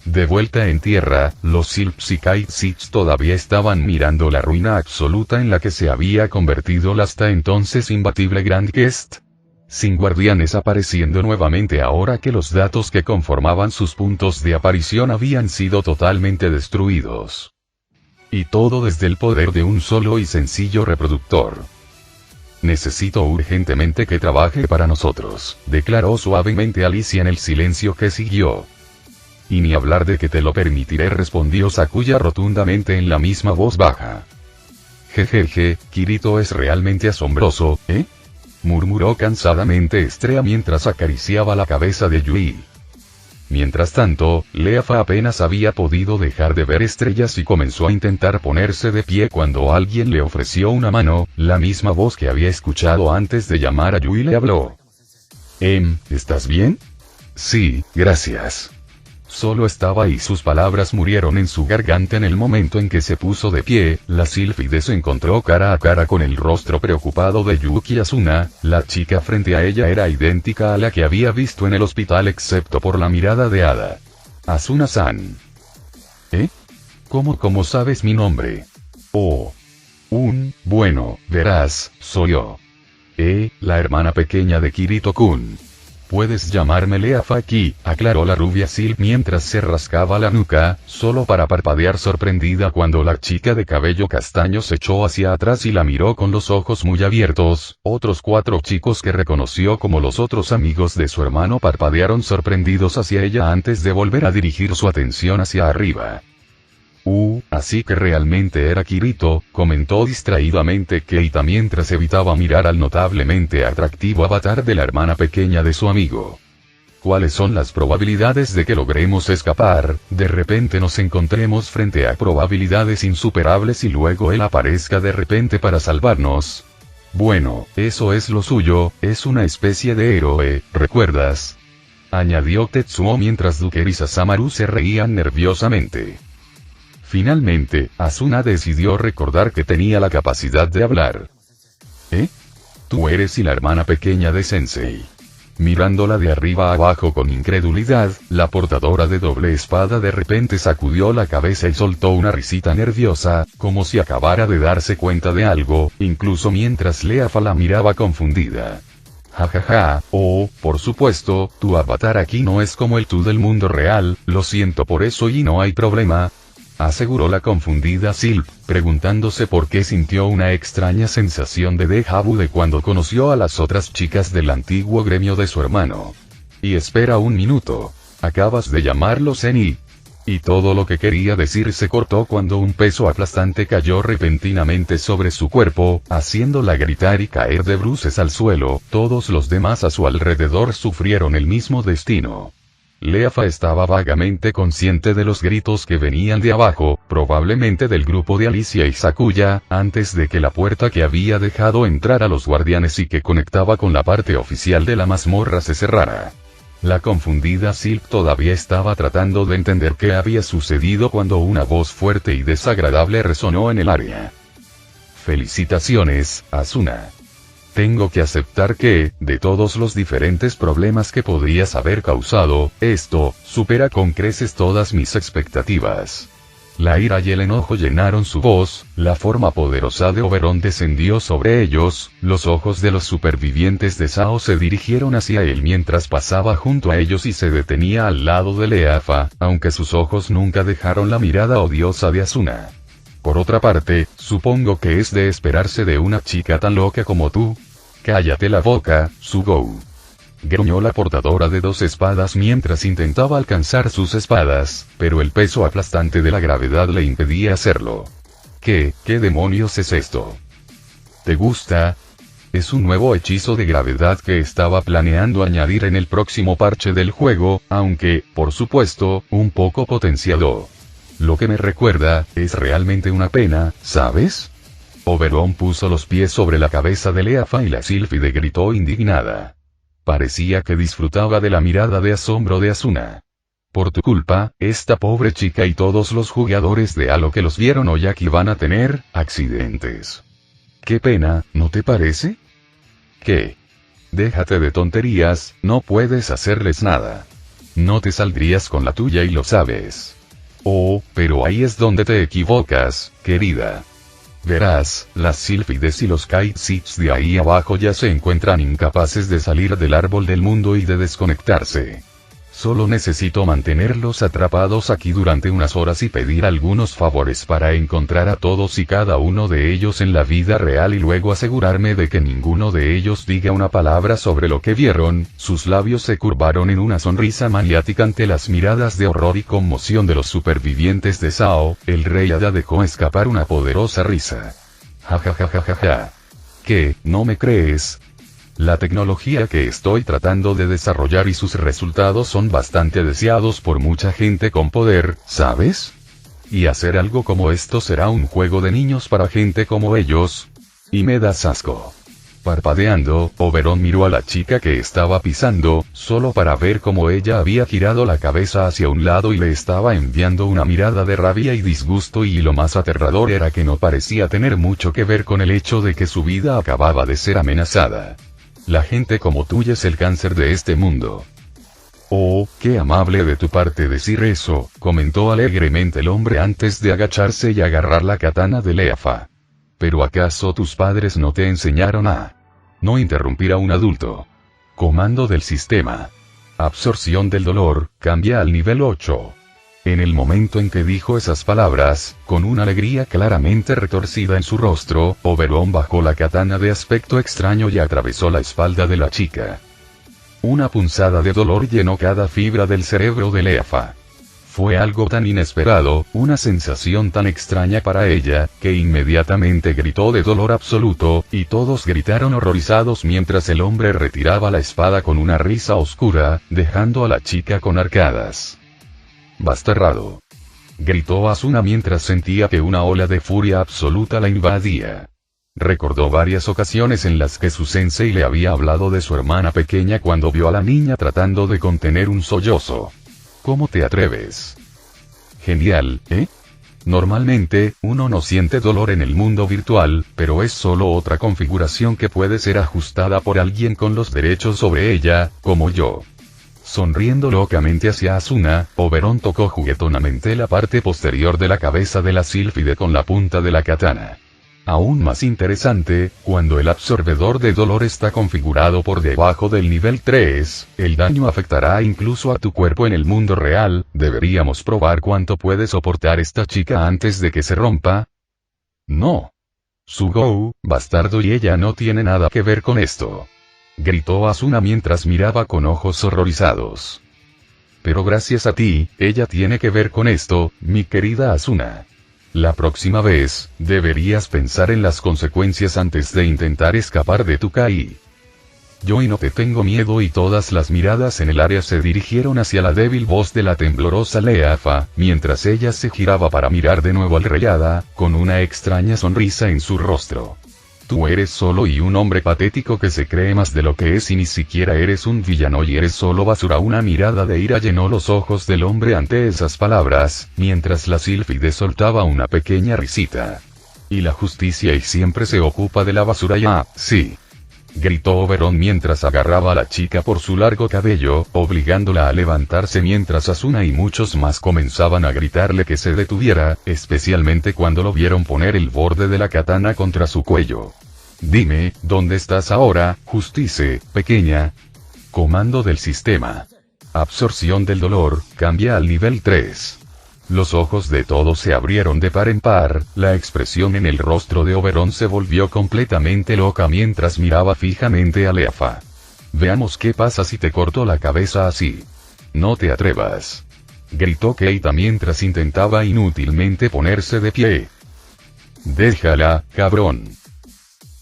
De vuelta en tierra, los Sylphs y Kite-Sith todavía estaban mirando la ruina absoluta en la que se había convertido la hasta entonces imbatible Grand Quest. sin guardianes apareciendo nuevamente ahora que los datos que conformaban sus puntos de aparición habían sido totalmente destruidos. Y todo desde el poder de un solo y sencillo reproductor. Necesito urgentemente que trabaje para nosotros, declaró suavemente Alicia en el silencio que siguió. Y ni hablar de que te lo permitiré, respondió Sakuya rotundamente en la misma voz baja. Jejeje, Kirito es realmente asombroso, ¿eh? Murmuró cansadamente Estrella mientras acariciaba la cabeza de Yui. Mientras tanto, Leafa apenas había podido dejar de ver estrellas y comenzó a intentar ponerse de pie cuando alguien le ofreció una mano. La misma voz que había escuchado antes de llamar a Yui le habló. ¿Estás bien? Sí, gracias. Solo estaba y sus palabras murieron en su garganta en el momento en que se puso de pie. La sílfide se encontró cara a cara con el rostro preocupado de Yuki Asuna. La chica frente a ella era idéntica a la que había visto en el hospital excepto por la mirada de Ada. Asuna-san. ¿Cómo sabes mi nombre? Oh. Bueno, verás, soy yo. La hermana pequeña de Kirito-kun. Puedes llamarme Leafa aquí, aclaró la rubia Silk mientras se rascaba la nuca, solo para parpadear sorprendida cuando la chica de cabello castaño se echó hacia atrás y la miró con los ojos muy abiertos. Otros 4 chicos que reconoció como los otros amigos de su hermano parpadearon sorprendidos hacia ella antes de volver a dirigir su atención hacia arriba. Así que realmente era Kirito, comentó distraídamente Keita mientras evitaba mirar al notablemente atractivo avatar de la hermana pequeña de su amigo. ¿Cuáles son las probabilidades de que logremos escapar? De repente nos encontremos frente a probabilidades insuperables y luego él aparezca de repente para salvarnos. Bueno, eso es lo suyo, es una especie de héroe, ¿recuerdas? Añadió Tetsuo mientras Duker y Sasamaru se reían nerviosamente. Finalmente, Asuna decidió recordar que tenía la capacidad de hablar. Tú eres y la hermana pequeña de Sensei. Mirándola de arriba a abajo con incredulidad, la portadora de doble espada de repente sacudió la cabeza y soltó una risita nerviosa, como si acabara de darse cuenta de algo, incluso mientras Leafa la miraba confundida. Jajaja, por supuesto, tu avatar aquí no es como el tú del mundo real, lo siento por eso y no hay problema. Aseguró la confundida Silk, preguntándose por qué sintió una extraña sensación de déjà vu de cuando conoció a las otras chicas del antiguo gremio de su hermano. Y espera un minuto. Acabas de llamarlo Zeni. Y todo lo que quería decir se cortó cuando un peso aplastante cayó repentinamente sobre su cuerpo, haciéndola gritar y caer de bruces al suelo. Todos los demás a su alrededor sufrieron el mismo destino. Leafa estaba vagamente consciente de los gritos que venían de abajo, probablemente del grupo de Alicia y Sakuya, antes de que la puerta que había dejado entrar a los guardianes y que conectaba con la parte oficial de la mazmorra se cerrara. La confundida Silk todavía estaba tratando de entender qué había sucedido cuando una voz fuerte y desagradable resonó en el área. Felicitaciones, Asuna. Tengo que aceptar que, de todos los diferentes problemas que podrías haber causado, esto, supera con creces todas mis expectativas. La ira y el enojo llenaron su voz, la forma poderosa de Oberon descendió sobre ellos, los ojos de los supervivientes de Sao se dirigieron hacia él mientras pasaba junto a ellos y se detenía al lado de Leafa, aunque sus ojos nunca dejaron la mirada odiosa de Asuna. Por otra parte, supongo que es de esperarse de una chica tan loca como tú. Cállate la boca, Sugou. Gruñó la portadora de 2 espadas mientras intentaba alcanzar sus espadas, pero el peso aplastante de la gravedad le impedía hacerlo. ¿Qué demonios es esto? ¿Te gusta? Es un nuevo hechizo de gravedad que estaba planeando añadir en el próximo parche del juego, aunque, por supuesto, un poco potenciado. Lo que me recuerda, es realmente una pena, ¿sabes? Oberon puso los pies sobre la cabeza de Leafa y la sílfide gritó indignada. Parecía que disfrutaba de la mirada de asombro de Asuna. Por tu culpa, esta pobre chica y todos los jugadores de Halo que los vieron hoy aquí van a tener accidentes. Qué pena, ¿no te parece? ¿Qué? Déjate de tonterías, no puedes hacerles nada. No te saldrías con la tuya y lo sabes. Pero ahí es donde te equivocas, querida. Verás, las sílfides y los kaiseats de ahí abajo ya se encuentran incapaces de salir del árbol del mundo y de desconectarse. Solo necesito mantenerlos atrapados aquí durante unas horas y pedir algunos favores para encontrar a todos y cada uno de ellos en la vida real y luego asegurarme de que ninguno de ellos diga una palabra sobre lo que vieron. Sus labios se curvaron en una sonrisa maniática ante las miradas de horror y conmoción de los supervivientes de Sao. El rey Hada dejó escapar una poderosa risa. Ja ja ja ja ja ja. ¿Qué, no me crees? La tecnología que estoy tratando de desarrollar y sus resultados son bastante deseados por mucha gente con poder, ¿sabes? Y hacer algo como esto será un juego de niños para gente como ellos. Y me das asco. Parpadeando, Oberon miró a la chica que estaba pisando, solo para ver cómo ella había girado la cabeza hacia un lado y le estaba enviando una mirada de rabia y disgusto, y lo más aterrador era que no parecía tener mucho que ver con el hecho de que su vida acababa de ser amenazada. La gente como tú es el cáncer de este mundo. Oh, qué amable de tu parte decir eso, comentó alegremente el hombre antes de agacharse y agarrar la katana de Leafa. ¿Pero acaso tus padres no te enseñaron a no interrumpir a un adulto? Comando del sistema. Absorción del dolor, cambia al nivel 8. En el momento en que dijo esas palabras, con una alegría claramente retorcida en su rostro, Oberon bajó la katana de aspecto extraño y atravesó la espalda de la chica. Una punzada de dolor llenó cada fibra del cerebro de Leafa. Fue algo tan inesperado, una sensación tan extraña para ella, que inmediatamente gritó de dolor absoluto, y todos gritaron horrorizados mientras el hombre retiraba la espada con una risa oscura, dejando a la chica con arcadas. Bastarrado. Gritó Asuna mientras sentía que una ola de furia absoluta la invadía. Recordó varias ocasiones en las que su sensei le había hablado de su hermana pequeña cuando vio a la niña tratando de contener un sollozo. ¿Cómo te atreves? Genial, ¿eh? Normalmente, uno no siente dolor en el mundo virtual, pero es solo otra configuración que puede ser ajustada por alguien con los derechos sobre ella, como yo. Sonriendo locamente hacia Asuna, Oberon tocó juguetonamente la parte posterior de la cabeza de la sílfide con la punta de la katana. Aún más interesante, cuando el absorbedor de dolor está configurado por debajo del nivel 3, el daño afectará incluso a tu cuerpo en el mundo real. ¿Deberíamos probar cuánto puede soportar esta chica antes de que se rompa? No. Sugou, bastardo, y ella no tiene nada que ver con esto. Gritó Asuna mientras miraba con ojos horrorizados. Pero gracias a ti, ella tiene que ver con esto, mi querida Asuna. La próxima vez, deberías pensar en las consecuencias antes de intentar escapar de tu kai. Yo y no te tengo miedo, y todas las miradas en el área se dirigieron hacia la débil voz de la temblorosa Leafa, mientras ella se giraba para mirar de nuevo al rey Hada, con una extraña sonrisa en su rostro. Tú eres solo y un hombre patético que se cree más de lo que es, y ni siquiera eres un villano y eres solo basura. Una mirada de ira llenó los ojos del hombre ante esas palabras, mientras la sílfide soltaba una pequeña risita. Y la justicia y siempre se ocupa de la basura ya, sí. Gritó Oberon mientras agarraba a la chica por su largo cabello, obligándola a levantarse mientras Asuna y muchos más comenzaban a gritarle que se detuviera, especialmente cuando lo vieron poner el borde de la katana contra su cuello. Dime, ¿dónde estás ahora, Justice, pequeña? Comando del sistema. Absorción del dolor, cambia al nivel 3. Los ojos de todos se abrieron de par en par, la expresión en el rostro de Oberon se volvió completamente loca mientras miraba fijamente a Leafa. Veamos qué pasa si te corto la cabeza así. No te atrevas. Gritó Keita mientras intentaba inútilmente ponerse de pie. Déjala, cabrón.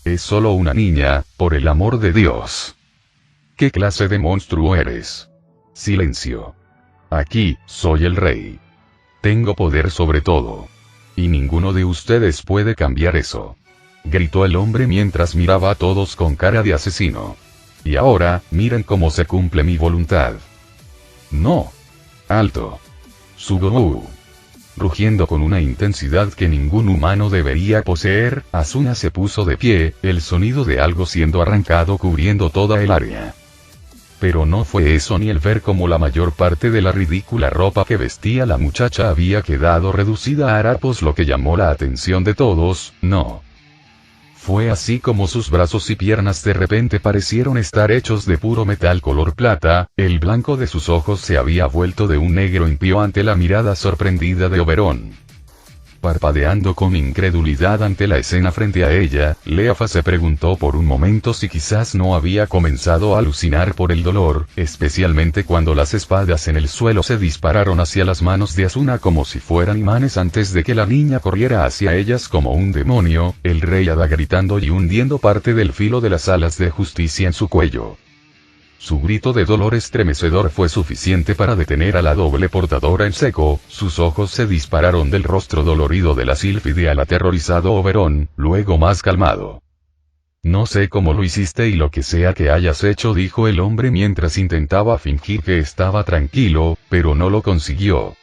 Es solo una niña, por el amor de Dios. ¿Qué clase de monstruo eres? Silencio. Aquí, soy el rey. Tengo poder sobre todo. Y ninguno de ustedes puede cambiar eso. Gritó el hombre mientras miraba a todos con cara de asesino. Y ahora, miren cómo se cumple mi voluntad. No. Alto. Sugou. Rugiendo con una intensidad que ningún humano debería poseer, Asuna se puso de pie, el sonido de algo siendo arrancado cubriendo toda el área. Pero no fue eso ni el ver cómo la mayor parte de la ridícula ropa que vestía la muchacha había quedado reducida a harapos lo que llamó la atención de todos, no. Fue así como sus brazos y piernas de repente parecieron estar hechos de puro metal color plata, el blanco de sus ojos se había vuelto de un negro impío ante la mirada sorprendida de Oberón. Parpadeando con incredulidad ante la escena frente a ella, Leafa se preguntó por un momento si quizás no había comenzado a alucinar por el dolor, especialmente cuando las espadas en el suelo se dispararon hacia las manos de Asuna como si fueran imanes antes de que la niña corriera hacia ellas como un demonio, el rey Hada gritando y hundiendo parte del filo de las alas de justicia en su cuello. Su grito de dolor estremecedor fue suficiente para detener a la doble portadora en seco, sus ojos se dispararon del rostro dolorido de la sílfide al aterrorizado Oberón, luego más calmado. No sé cómo lo hiciste y lo que sea que hayas hecho, dijo el hombre mientras intentaba fingir que estaba tranquilo, pero no lo consiguió.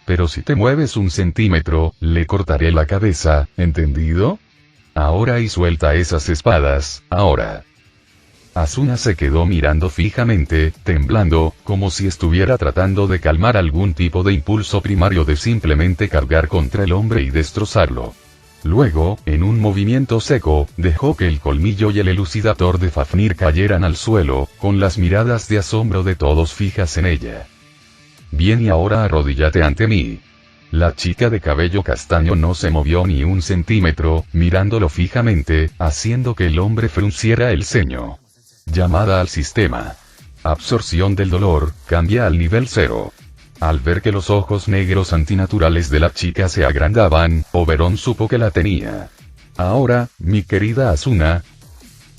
Pero si te mueves un centímetro, le cortaré la cabeza, ¿entendido? Ahora y suelta esas espadas, ahora. Asuna se quedó mirando fijamente, temblando, como si estuviera tratando de calmar algún tipo de impulso primario de simplemente cargar contra el hombre y destrozarlo. Luego, en un movimiento seco, dejó que el colmillo y el elucidador de Fafnir cayeran al suelo, con las miradas de asombro de todos fijas en ella. Bien, y ahora arrodíllate ante mí. La chica de cabello castaño no se movió ni un centímetro, mirándolo fijamente, haciendo que el hombre frunciera el ceño. Llamada al sistema. Absorción del dolor, cambia al nivel 0. Al ver que los ojos negros antinaturales de la chica se agrandaban, Oberón supo que la tenía. Ahora, mi querida Asuna.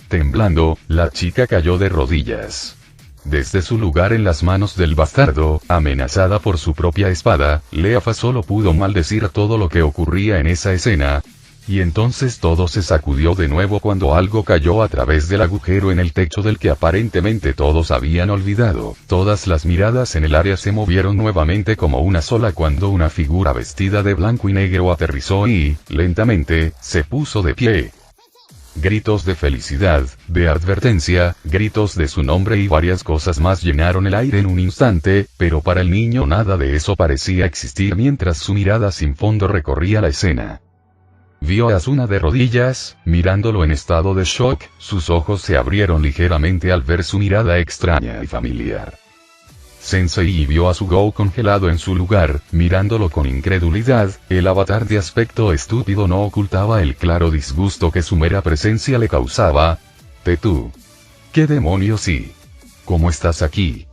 Temblando, la chica cayó de rodillas. Desde su lugar en las manos del bastardo, amenazada por su propia espada, Leafa solo pudo maldecir todo lo que ocurría en esa escena. Y entonces todo se sacudió de nuevo cuando algo cayó a través del agujero en el techo del que aparentemente todos habían olvidado. Todas las miradas en el área se movieron nuevamente como una sola cuando una figura vestida de blanco y negro aterrizó y, lentamente, se puso de pie. Gritos de felicidad, de advertencia, gritos de su nombre y varias cosas más llenaron el aire en un instante, pero para el niño nada de eso parecía existir mientras su mirada sin fondo recorría la escena. Vio a Asuna de rodillas, mirándolo en estado de shock, sus ojos se abrieron ligeramente al ver su mirada extraña y familiar. Sensei vio a Sugou congelado en su lugar, mirándolo con incredulidad, el avatar de aspecto estúpido no ocultaba el claro disgusto que su mera presencia le causaba. Tú. ¿Qué demonios sí? ¿Cómo estás aquí?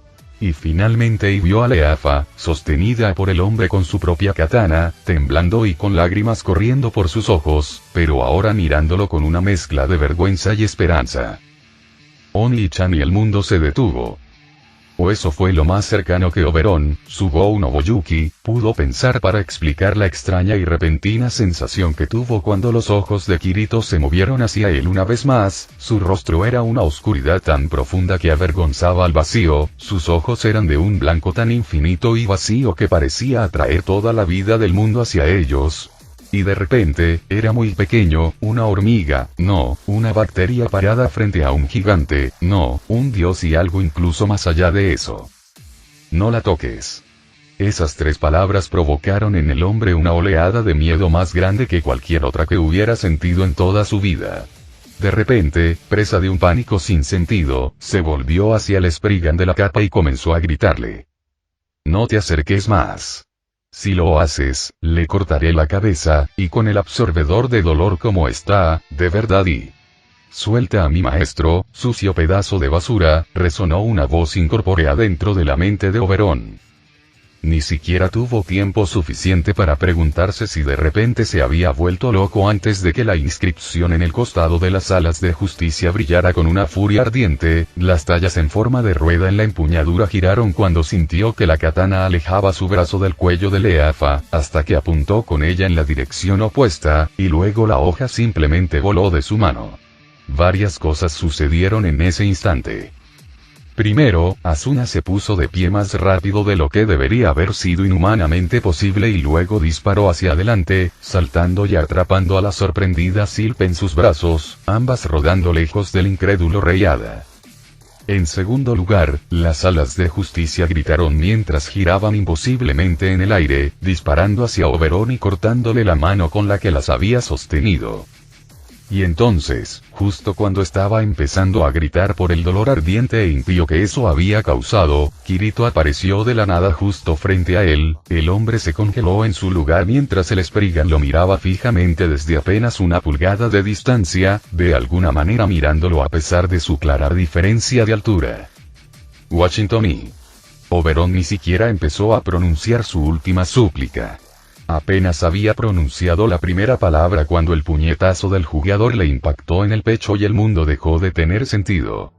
Y finalmente vio a Leafa, sostenida por el hombre con su propia katana, temblando y con lágrimas corriendo por sus ojos, pero ahora mirándolo con una mezcla de vergüenza y esperanza. Oni-chan y el mundo se detuvo. O eso fue lo más cercano que Oberón, Sugou Nobuyuki, pudo pensar para explicar la extraña y repentina sensación que tuvo cuando los ojos de Kirito se movieron hacia él una vez más. Su rostro era una oscuridad tan profunda que avergonzaba al vacío, sus ojos eran de un blanco tan infinito y vacío que parecía atraer toda la vida del mundo hacia ellos. Y de repente, era muy pequeño, una hormiga, no, una bacteria parada frente a un gigante, no, un dios y algo incluso más allá de eso. No la toques. Esas tres palabras provocaron en el hombre una oleada de miedo más grande que cualquier otra que hubiera sentido en toda su vida. De repente, presa de un pánico sin sentido, se volvió hacia el Spriggan de la capa y comenzó a gritarle. No te acerques más. Si lo haces, le cortaré la cabeza, y con el absorbedor de dolor como está, de verdad y... Suelta a mi maestro, sucio pedazo de basura, resonó una voz incorpórea dentro de la mente de Oberón. Ni siquiera tuvo tiempo suficiente para preguntarse si de repente se había vuelto loco antes de que la inscripción en el costado de las alas de justicia brillara con una furia ardiente. Las tallas en forma de rueda en la empuñadura giraron cuando sintió que la katana alejaba su brazo del cuello de Leafa, hasta que apuntó con ella en la dirección opuesta, y luego la hoja simplemente voló de su mano. Varias cosas sucedieron en ese instante. Primero, Asuna se puso de pie más rápido de lo que debería haber sido inhumanamente posible y luego disparó hacia adelante, saltando y atrapando a la sorprendida Silp en sus brazos, ambas rodando lejos del incrédulo rey Hada. En segundo lugar, las alas de justicia gritaron mientras giraban imposiblemente en el aire, disparando hacia Oberon y cortándole la mano con la que las había sostenido. Y entonces, justo cuando estaba empezando a gritar por el dolor ardiente e impío que eso había causado, Kirito apareció de la nada justo frente a él. El hombre se congeló en su lugar mientras el Spriggan lo miraba fijamente desde apenas una pulgada de distancia, de alguna manera mirándolo a pesar de su clara diferencia de altura. Washington y Oberon ni siquiera empezó a pronunciar su última súplica. Apenas había pronunciado la primera palabra cuando el puñetazo del jugador le impactó en el pecho y el mundo dejó de tener sentido.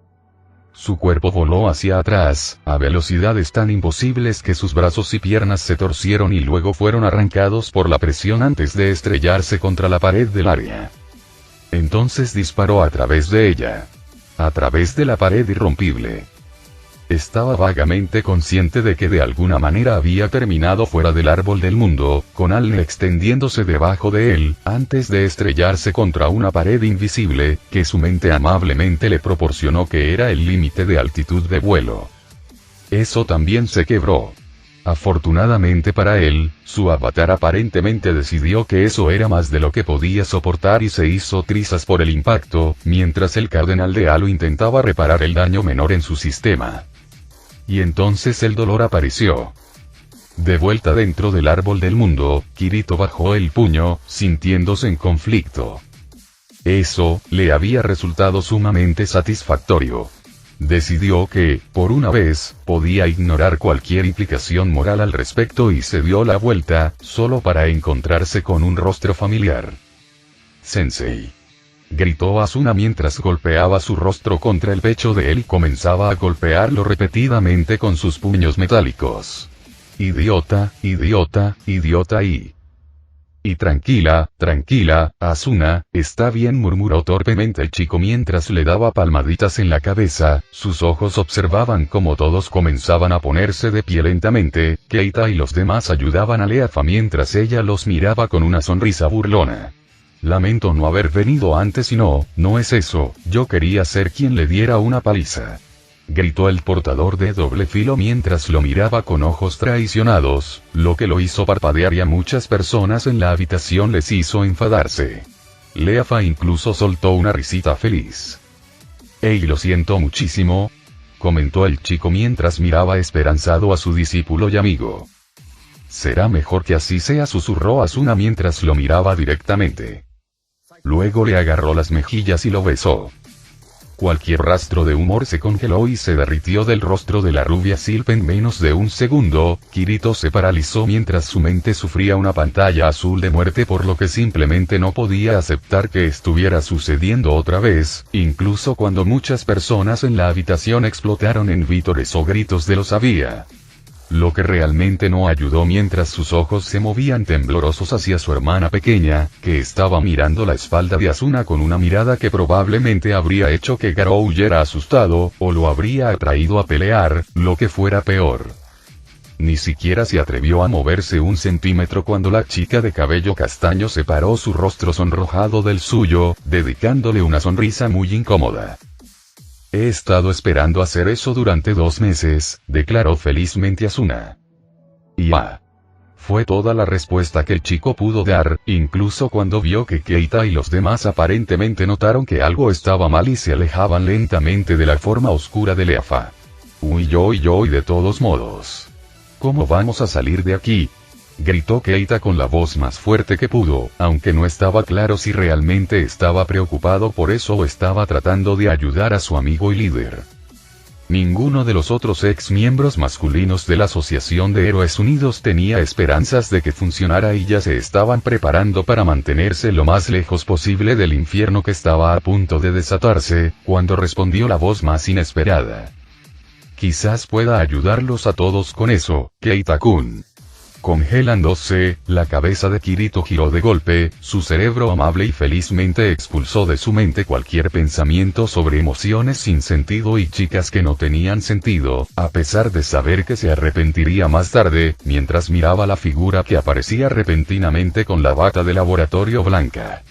Su cuerpo voló hacia atrás, a velocidades tan imposibles que sus brazos y piernas se torcieron y luego fueron arrancados por la presión antes de estrellarse contra la pared del área. Entonces disparó a través de ella. A través de la pared irrompible. Estaba vagamente consciente de que de alguna manera había terminado fuera del árbol del mundo, con Alne extendiéndose debajo de él, antes de estrellarse contra una pared invisible, que su mente amablemente le proporcionó que era el límite de altitud de vuelo. Eso también se quebró. Afortunadamente para él, su avatar aparentemente decidió que eso era más de lo que podía soportar y se hizo trizas por el impacto, mientras el cardenal de Halo intentaba reparar el daño menor en su sistema. Y entonces el dolor apareció. De vuelta dentro del árbol del mundo, Kirito bajó el puño, sintiéndose en conflicto. Eso, le había resultado sumamente satisfactorio. Decidió que, por una vez, podía ignorar cualquier implicación moral al respecto y se dio la vuelta, solo para encontrarse con un rostro familiar. «Sensei», gritó Asuna mientras golpeaba su rostro contra el pecho de él y comenzaba a golpearlo repetidamente con sus puños metálicos. «Idiota, idiota, idiota y tranquila, tranquila, Asuna, está bien», murmuró torpemente el chico mientras le daba palmaditas en la cabeza. Sus ojos observaban cómo todos comenzaban a ponerse de pie lentamente. Keita y los demás ayudaban a Leafa mientras ella los miraba con una sonrisa burlona. «Lamento no haber venido antes y no es eso, yo quería ser quien le diera una paliza», gritó el portador de doble filo mientras lo miraba con ojos traicionados, lo que lo hizo parpadear y a muchas personas en la habitación les hizo enfadarse. Leafa incluso soltó una risita feliz. «Hey, lo siento muchísimo», comentó el chico mientras miraba esperanzado a su discípulo y amigo. «Será mejor que así sea», susurró Asuna mientras lo miraba directamente. Luego le agarró las mejillas y lo besó. Cualquier rastro de humor se congeló y se derritió del rostro de la rubia Silp en menos de un segundo. Kirito se paralizó mientras su mente sufría una pantalla azul de muerte por lo que simplemente no podía aceptar que estuviera sucediendo otra vez, incluso cuando muchas personas en la habitación explotaron en vítores o gritos de «lo sabía». Lo que realmente no ayudó mientras sus ojos se movían temblorosos hacia su hermana pequeña, que estaba mirando la espalda de Asuna con una mirada que probablemente habría hecho que Garou huyera asustado, o lo habría atraído a pelear, lo que fuera peor. Ni siquiera se atrevió a moverse un centímetro cuando la chica de cabello castaño separó su rostro sonrojado del suyo, dedicándole una sonrisa muy incómoda. «He estado esperando hacer eso durante 2 meses», declaró felizmente Asuna. «Y fue toda la respuesta que el chico pudo dar, incluso cuando vio que Keita y los demás aparentemente notaron que algo estaba mal y se alejaban lentamente de la forma oscura de Leafa. «Uy, y de todos modos. ¿Cómo vamos a salir de aquí?», gritó Keita con la voz más fuerte que pudo, aunque no estaba claro si realmente estaba preocupado por eso o estaba tratando de ayudar a su amigo y líder. Ninguno de los otros ex miembros masculinos de la Asociación de Héroes Unidos tenía esperanzas de que funcionara y ya se estaban preparando para mantenerse lo más lejos posible del infierno que estaba a punto de desatarse, cuando respondió la voz más inesperada. «Quizás pueda ayudarlos a todos con eso, Keita-kun». Congelándose, la cabeza de Kirito giró de golpe, su cerebro amable y felizmente expulsó de su mente cualquier pensamiento sobre emociones sin sentido y chicas que no tenían sentido, a pesar de saber que se arrepentiría más tarde, mientras miraba la figura que aparecía repentinamente con la bata de laboratorio blanca.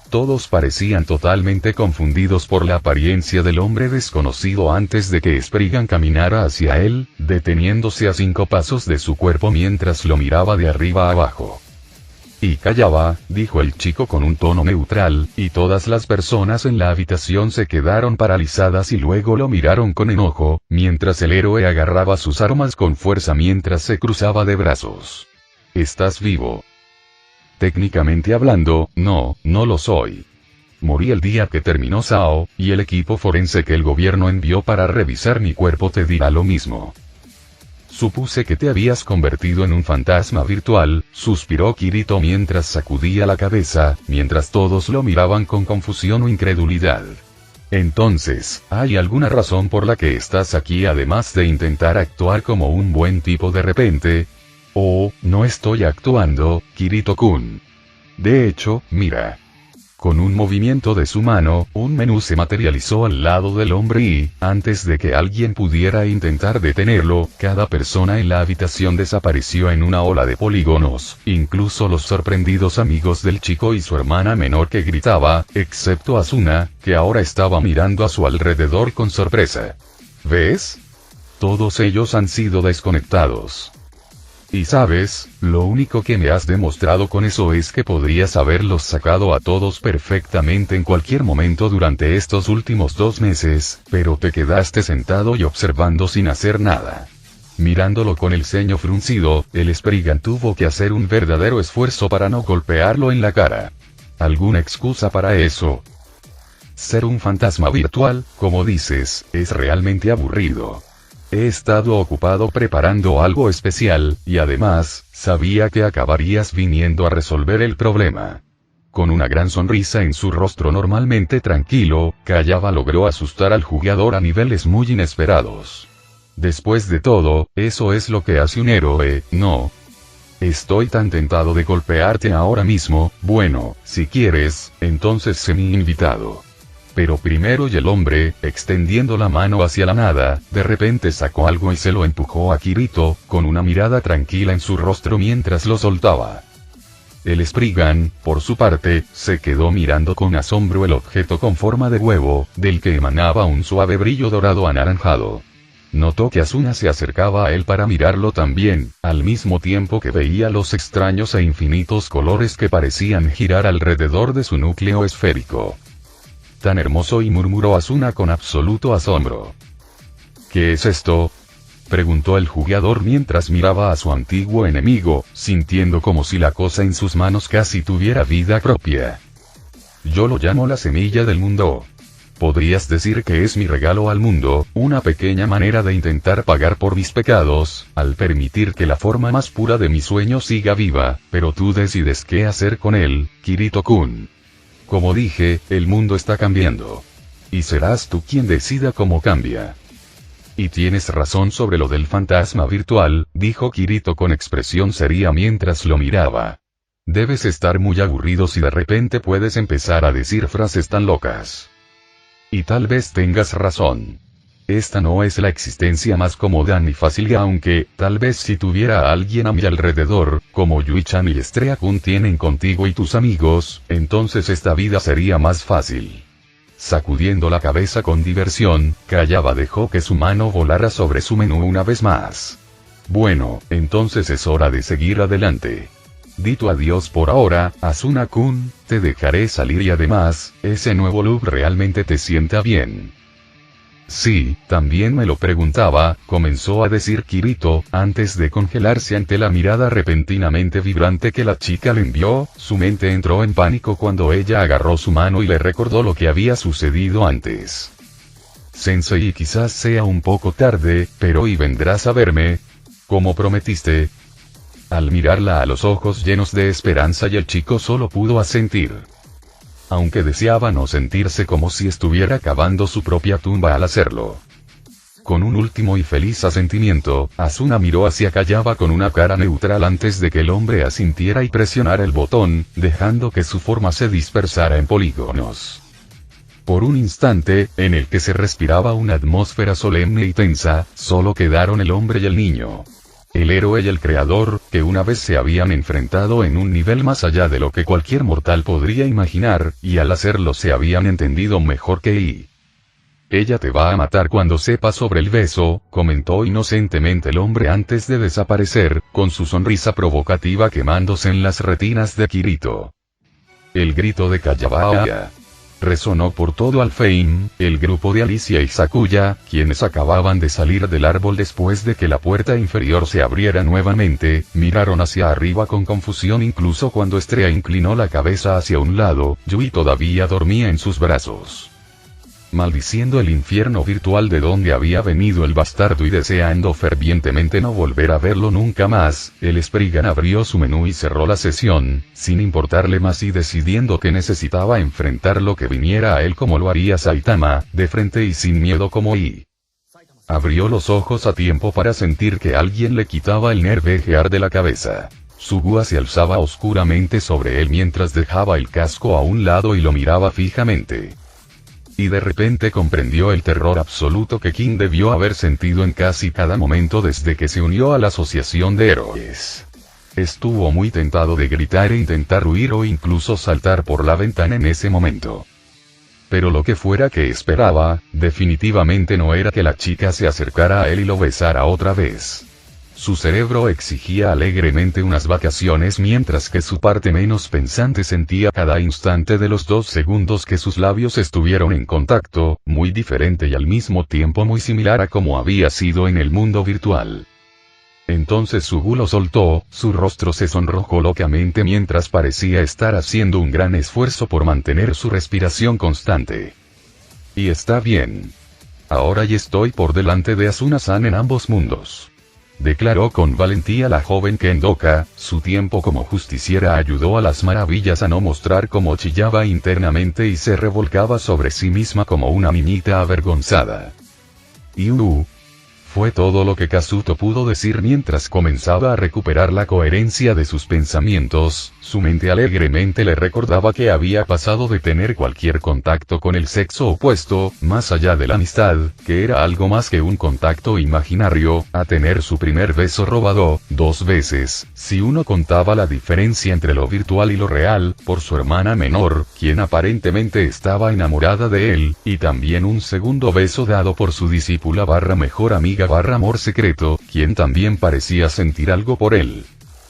Todos parecían totalmente confundidos por la apariencia del hombre desconocido antes de que Spriggan caminara hacia él, deteniéndose a 5 pasos de su cuerpo mientras lo miraba de arriba a abajo. Y callaba, dijo el chico con un tono neutral, y todas las personas en la habitación se quedaron paralizadas y luego lo miraron con enojo, mientras el héroe agarraba sus armas con fuerza mientras se cruzaba de brazos. ¿Estás vivo? Técnicamente hablando, no lo soy. Morí el día que terminó Sao, y el equipo forense que el gobierno envió para revisar mi cuerpo te dirá lo mismo. Supuse que te habías convertido en un fantasma virtual, suspiró Kirito mientras sacudía la cabeza, mientras todos lo miraban con confusión o incredulidad. Entonces, ¿hay alguna razón por la que estás aquí además de intentar actuar como un buen tipo de repente? Oh, no estoy actuando, Kirito-kun. De hecho, mira. Con un movimiento de su mano, un menú se materializó al lado del hombre y, antes de que alguien pudiera intentar detenerlo, cada persona en la habitación desapareció en una ola de polígonos, incluso los sorprendidos amigos del chico y su hermana menor que gritaba, excepto Asuna, que ahora estaba mirando a su alrededor con sorpresa. ¿Ves? Todos ellos han sido desconectados. Y sabes, lo único que me has demostrado con eso es que podrías haberlos sacado a todos perfectamente en cualquier momento durante estos últimos 2 meses, pero te quedaste sentado y observando sin hacer nada. Mirándolo con el ceño fruncido, el Spriggan tuvo que hacer un verdadero esfuerzo para no golpearlo en la cara. ¿Alguna excusa para eso? Ser un fantasma virtual, como dices, es realmente aburrido. He estado ocupado preparando algo especial, y además, sabía que acabarías viniendo a resolver el problema. Con una gran sonrisa en su rostro normalmente tranquilo, Kayaba logró asustar al jugador a niveles muy inesperados. Después de todo, eso es lo que hace un héroe, ¿no? Estoy tan tentado de golpearte ahora mismo, bueno, si quieres, entonces sé mi invitado. Pero primero y el hombre, extendiendo la mano hacia la nada, de repente sacó algo y se lo empujó a Kirito, con una mirada tranquila en su rostro mientras lo soltaba. El Spriggan, por su parte, se quedó mirando con asombro el objeto con forma de huevo, del que emanaba un suave brillo dorado anaranjado. Notó que Asuna se acercaba a él para mirarlo también, al mismo tiempo que veía los extraños e infinitos colores que parecían girar alrededor de su núcleo esférico. Tan hermoso, y murmuró Asuna con absoluto asombro. ¿Qué es esto?, preguntó el jugador mientras miraba a su antiguo enemigo, sintiendo como si la cosa en sus manos casi tuviera vida propia. Yo lo llamo la semilla del mundo. Podrías decir que es mi regalo al mundo, una pequeña manera de intentar pagar por mis pecados, al permitir que la forma más pura de mi sueño siga viva, pero tú decides qué hacer con él, Kirito-kun. Como dije, el mundo está cambiando. Y serás tú quien decida cómo cambia. Y tienes razón sobre lo del fantasma virtual, dijo Kirito con expresión seria mientras lo miraba. Debes estar muy aburrido si de repente puedes empezar a decir frases tan locas. Y tal vez tengas razón. Esta no es la existencia más cómoda ni fácil, aunque, tal vez si tuviera a alguien a mi alrededor, como Yui-chan y Estrella-kun tienen contigo y tus amigos, entonces esta vida sería más fácil. Sacudiendo la cabeza con diversión, Kayaba dejó que su mano volara sobre su menú una vez más. Bueno, entonces es hora de seguir adelante. Dito adiós por ahora, Asuna-kun, te dejaré salir y además, ese nuevo look realmente te sienta bien. Sí, también me lo preguntaba, comenzó a decir Kirito, antes de congelarse ante la mirada repentinamente vibrante que la chica le envió. Su mente entró en pánico cuando ella agarró su mano y le recordó lo que había sucedido antes. Sensei, quizás sea un poco tarde, pero hoy vendrás a verme, como prometiste. Al mirarla a los ojos llenos de esperanza, y el chico solo pudo asentir. Aunque deseaba no sentirse como si estuviera cavando su propia tumba al hacerlo. Con un último y feliz asentimiento, Asuna miró hacia Kayaba con una cara neutral antes de que el hombre asintiera y presionara el botón, dejando que su forma se dispersara en polígonos. Por un instante, en el que se respiraba una atmósfera solemne y tensa, solo quedaron el hombre y el niño. El héroe y el creador, que una vez se habían enfrentado en un nivel más allá de lo que cualquier mortal podría imaginar, y al hacerlo se habían entendido mejor que I. Ella te va a matar cuando sepa sobre el beso, comentó inocentemente el hombre antes de desaparecer, con su sonrisa provocativa quemándose en las retinas de Kirito. El grito de Kayabaya resonó por todo Alfheim. El grupo de Alicia y Sakuya, quienes acababan de salir del árbol después de que la puerta inferior se abriera nuevamente, miraron hacia arriba con confusión incluso cuando Estrella inclinó la cabeza hacia un lado. Yui todavía dormía en sus brazos. Maldiciendo el infierno virtual de donde había venido el bastardo y deseando fervientemente no volver a verlo nunca más, el Spriggan abrió su menú y cerró la sesión, sin importarle más y decidiendo que necesitaba enfrentar lo que viniera a él como lo haría Saitama, de frente y sin miedo como I. Abrió los ojos a tiempo para sentir que alguien le quitaba el nervejear de la cabeza. Su gua se alzaba oscuramente sobre él mientras dejaba el casco a un lado y lo miraba fijamente. Y de repente comprendió el terror absoluto que King debió haber sentido en casi cada momento desde que se unió a la asociación de héroes. Estuvo muy tentado de gritar e intentar huir o incluso saltar por la ventana en ese momento. Pero lo que fuera que esperaba, definitivamente no era que la chica se acercara a él y lo besara otra vez. Su cerebro exigía alegremente unas vacaciones mientras que su parte menos pensante sentía cada instante de los 2 segundos que sus labios estuvieron en contacto, muy diferente y al mismo tiempo muy similar a como había sido en el mundo virtual. Entonces Sugu lo soltó, su rostro se sonrojó locamente mientras parecía estar haciendo un gran esfuerzo por mantener su respiración constante. Y está bien. Ahora ya estoy por delante de Asuna-san en ambos mundos. Declaró con valentía la joven Kendoka. Su tiempo como justiciera ayudó a las maravillas a no mostrar cómo chillaba internamente y se revolcaba sobre sí misma como una niñita avergonzada. Fue todo lo que Kazuto pudo decir mientras comenzaba a recuperar la coherencia de sus pensamientos. Su mente alegremente le recordaba que había pasado de tener cualquier contacto con el sexo opuesto, más allá de la amistad, que era algo más que un contacto imaginario, a tener su primer beso robado, 2 veces, si uno contaba la diferencia entre lo virtual y lo real, por su hermana menor, quien aparentemente estaba enamorada de él, y también un segundo beso dado por su discípula / mejor amiga / amor secreto, quien también parecía sentir algo por él.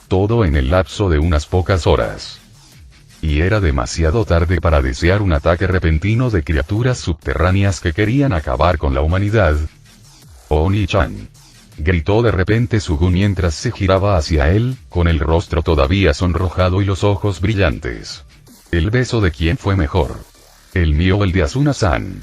Todo en el lapso de unas pocas horas. Y era demasiado tarde para desear un ataque repentino de criaturas subterráneas que querían acabar con la humanidad. Oni-chan. Gritó de repente Sugu mientras se giraba hacia él, con el rostro todavía sonrojado y los ojos brillantes. ¿El beso de quién fue mejor? ¿El mío o el de Asuna-san?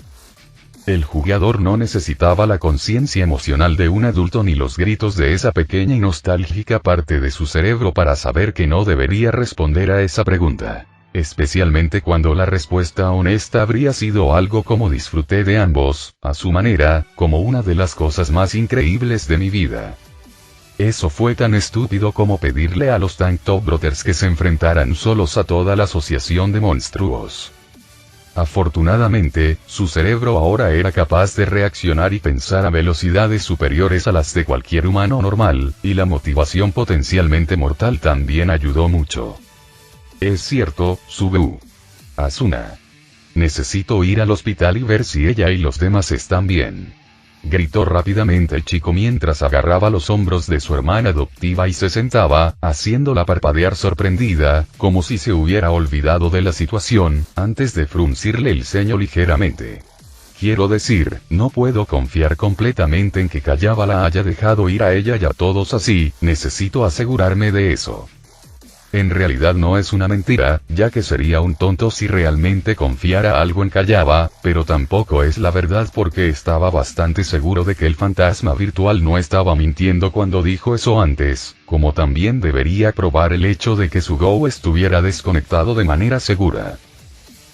El jugador no necesitaba la conciencia emocional de un adulto ni los gritos de esa pequeña y nostálgica parte de su cerebro para saber que no debería responder a esa pregunta. Especialmente cuando la respuesta honesta habría sido algo como disfruté de ambos, a su manera, como una de las cosas más increíbles de mi vida. Eso fue tan estúpido como pedirle a los Tank Top Brothers que se enfrentaran solos a toda la asociación de monstruos. Afortunadamente, su cerebro ahora era capaz de reaccionar y pensar a velocidades superiores a las de cualquier humano normal, y la motivación potencialmente mortal también ayudó mucho. Es cierto, Sugu. Asuna. Necesito ir al hospital y ver si ella y los demás están bien. Gritó rápidamente el chico mientras agarraba los hombros de su hermana adoptiva y se sentaba, haciéndola parpadear sorprendida, como si se hubiera olvidado de la situación, antes de fruncirle el ceño ligeramente. Quiero decir, no puedo confiar completamente en que Kayaba la haya dejado ir a ella y a todos así, necesito asegurarme de eso. En realidad no es una mentira, ya que sería un tonto si realmente confiara algo en Kayaba, pero tampoco es la verdad porque estaba bastante seguro de que el fantasma virtual no estaba mintiendo cuando dijo eso antes, como también debería probar el hecho de que Sugo estuviera desconectado de manera segura.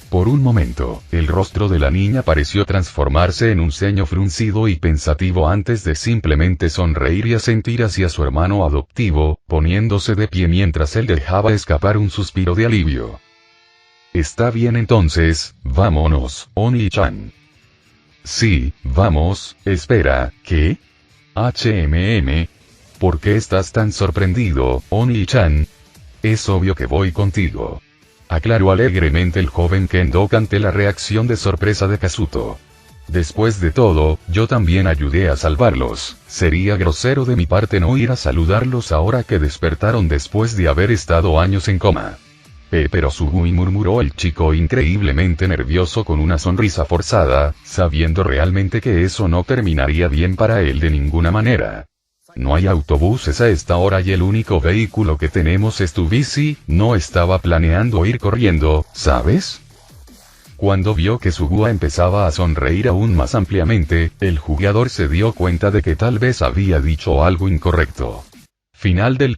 Por un momento, el rostro de la niña pareció transformarse en un ceño fruncido y pensativo antes de simplemente sonreír y asentir hacia su hermano adoptivo, poniéndose de pie mientras él dejaba escapar un suspiro de alivio. Está bien entonces, vámonos, Oni-chan. Sí, vamos, espera, ¿qué? ¿Por qué estás tan sorprendido, Oni-chan? Es obvio que voy contigo. Aclaró alegremente el joven Kendok ante la reacción de sorpresa de Kazuto. Después de todo, yo también ayudé a salvarlos, sería grosero de mi parte no ir a saludarlos ahora que despertaron después de haber estado años en coma. Pero Sugui, murmuró el chico increíblemente nervioso con una sonrisa forzada, sabiendo realmente que eso no terminaría bien para él de ninguna manera. No hay autobuses a esta hora y el único vehículo que tenemos es tu bici, no estaba planeando ir corriendo, ¿sabes? Cuando vio que Sugua empezaba a sonreír aún más ampliamente, el jugador se dio cuenta de que tal vez había dicho algo incorrecto. Final del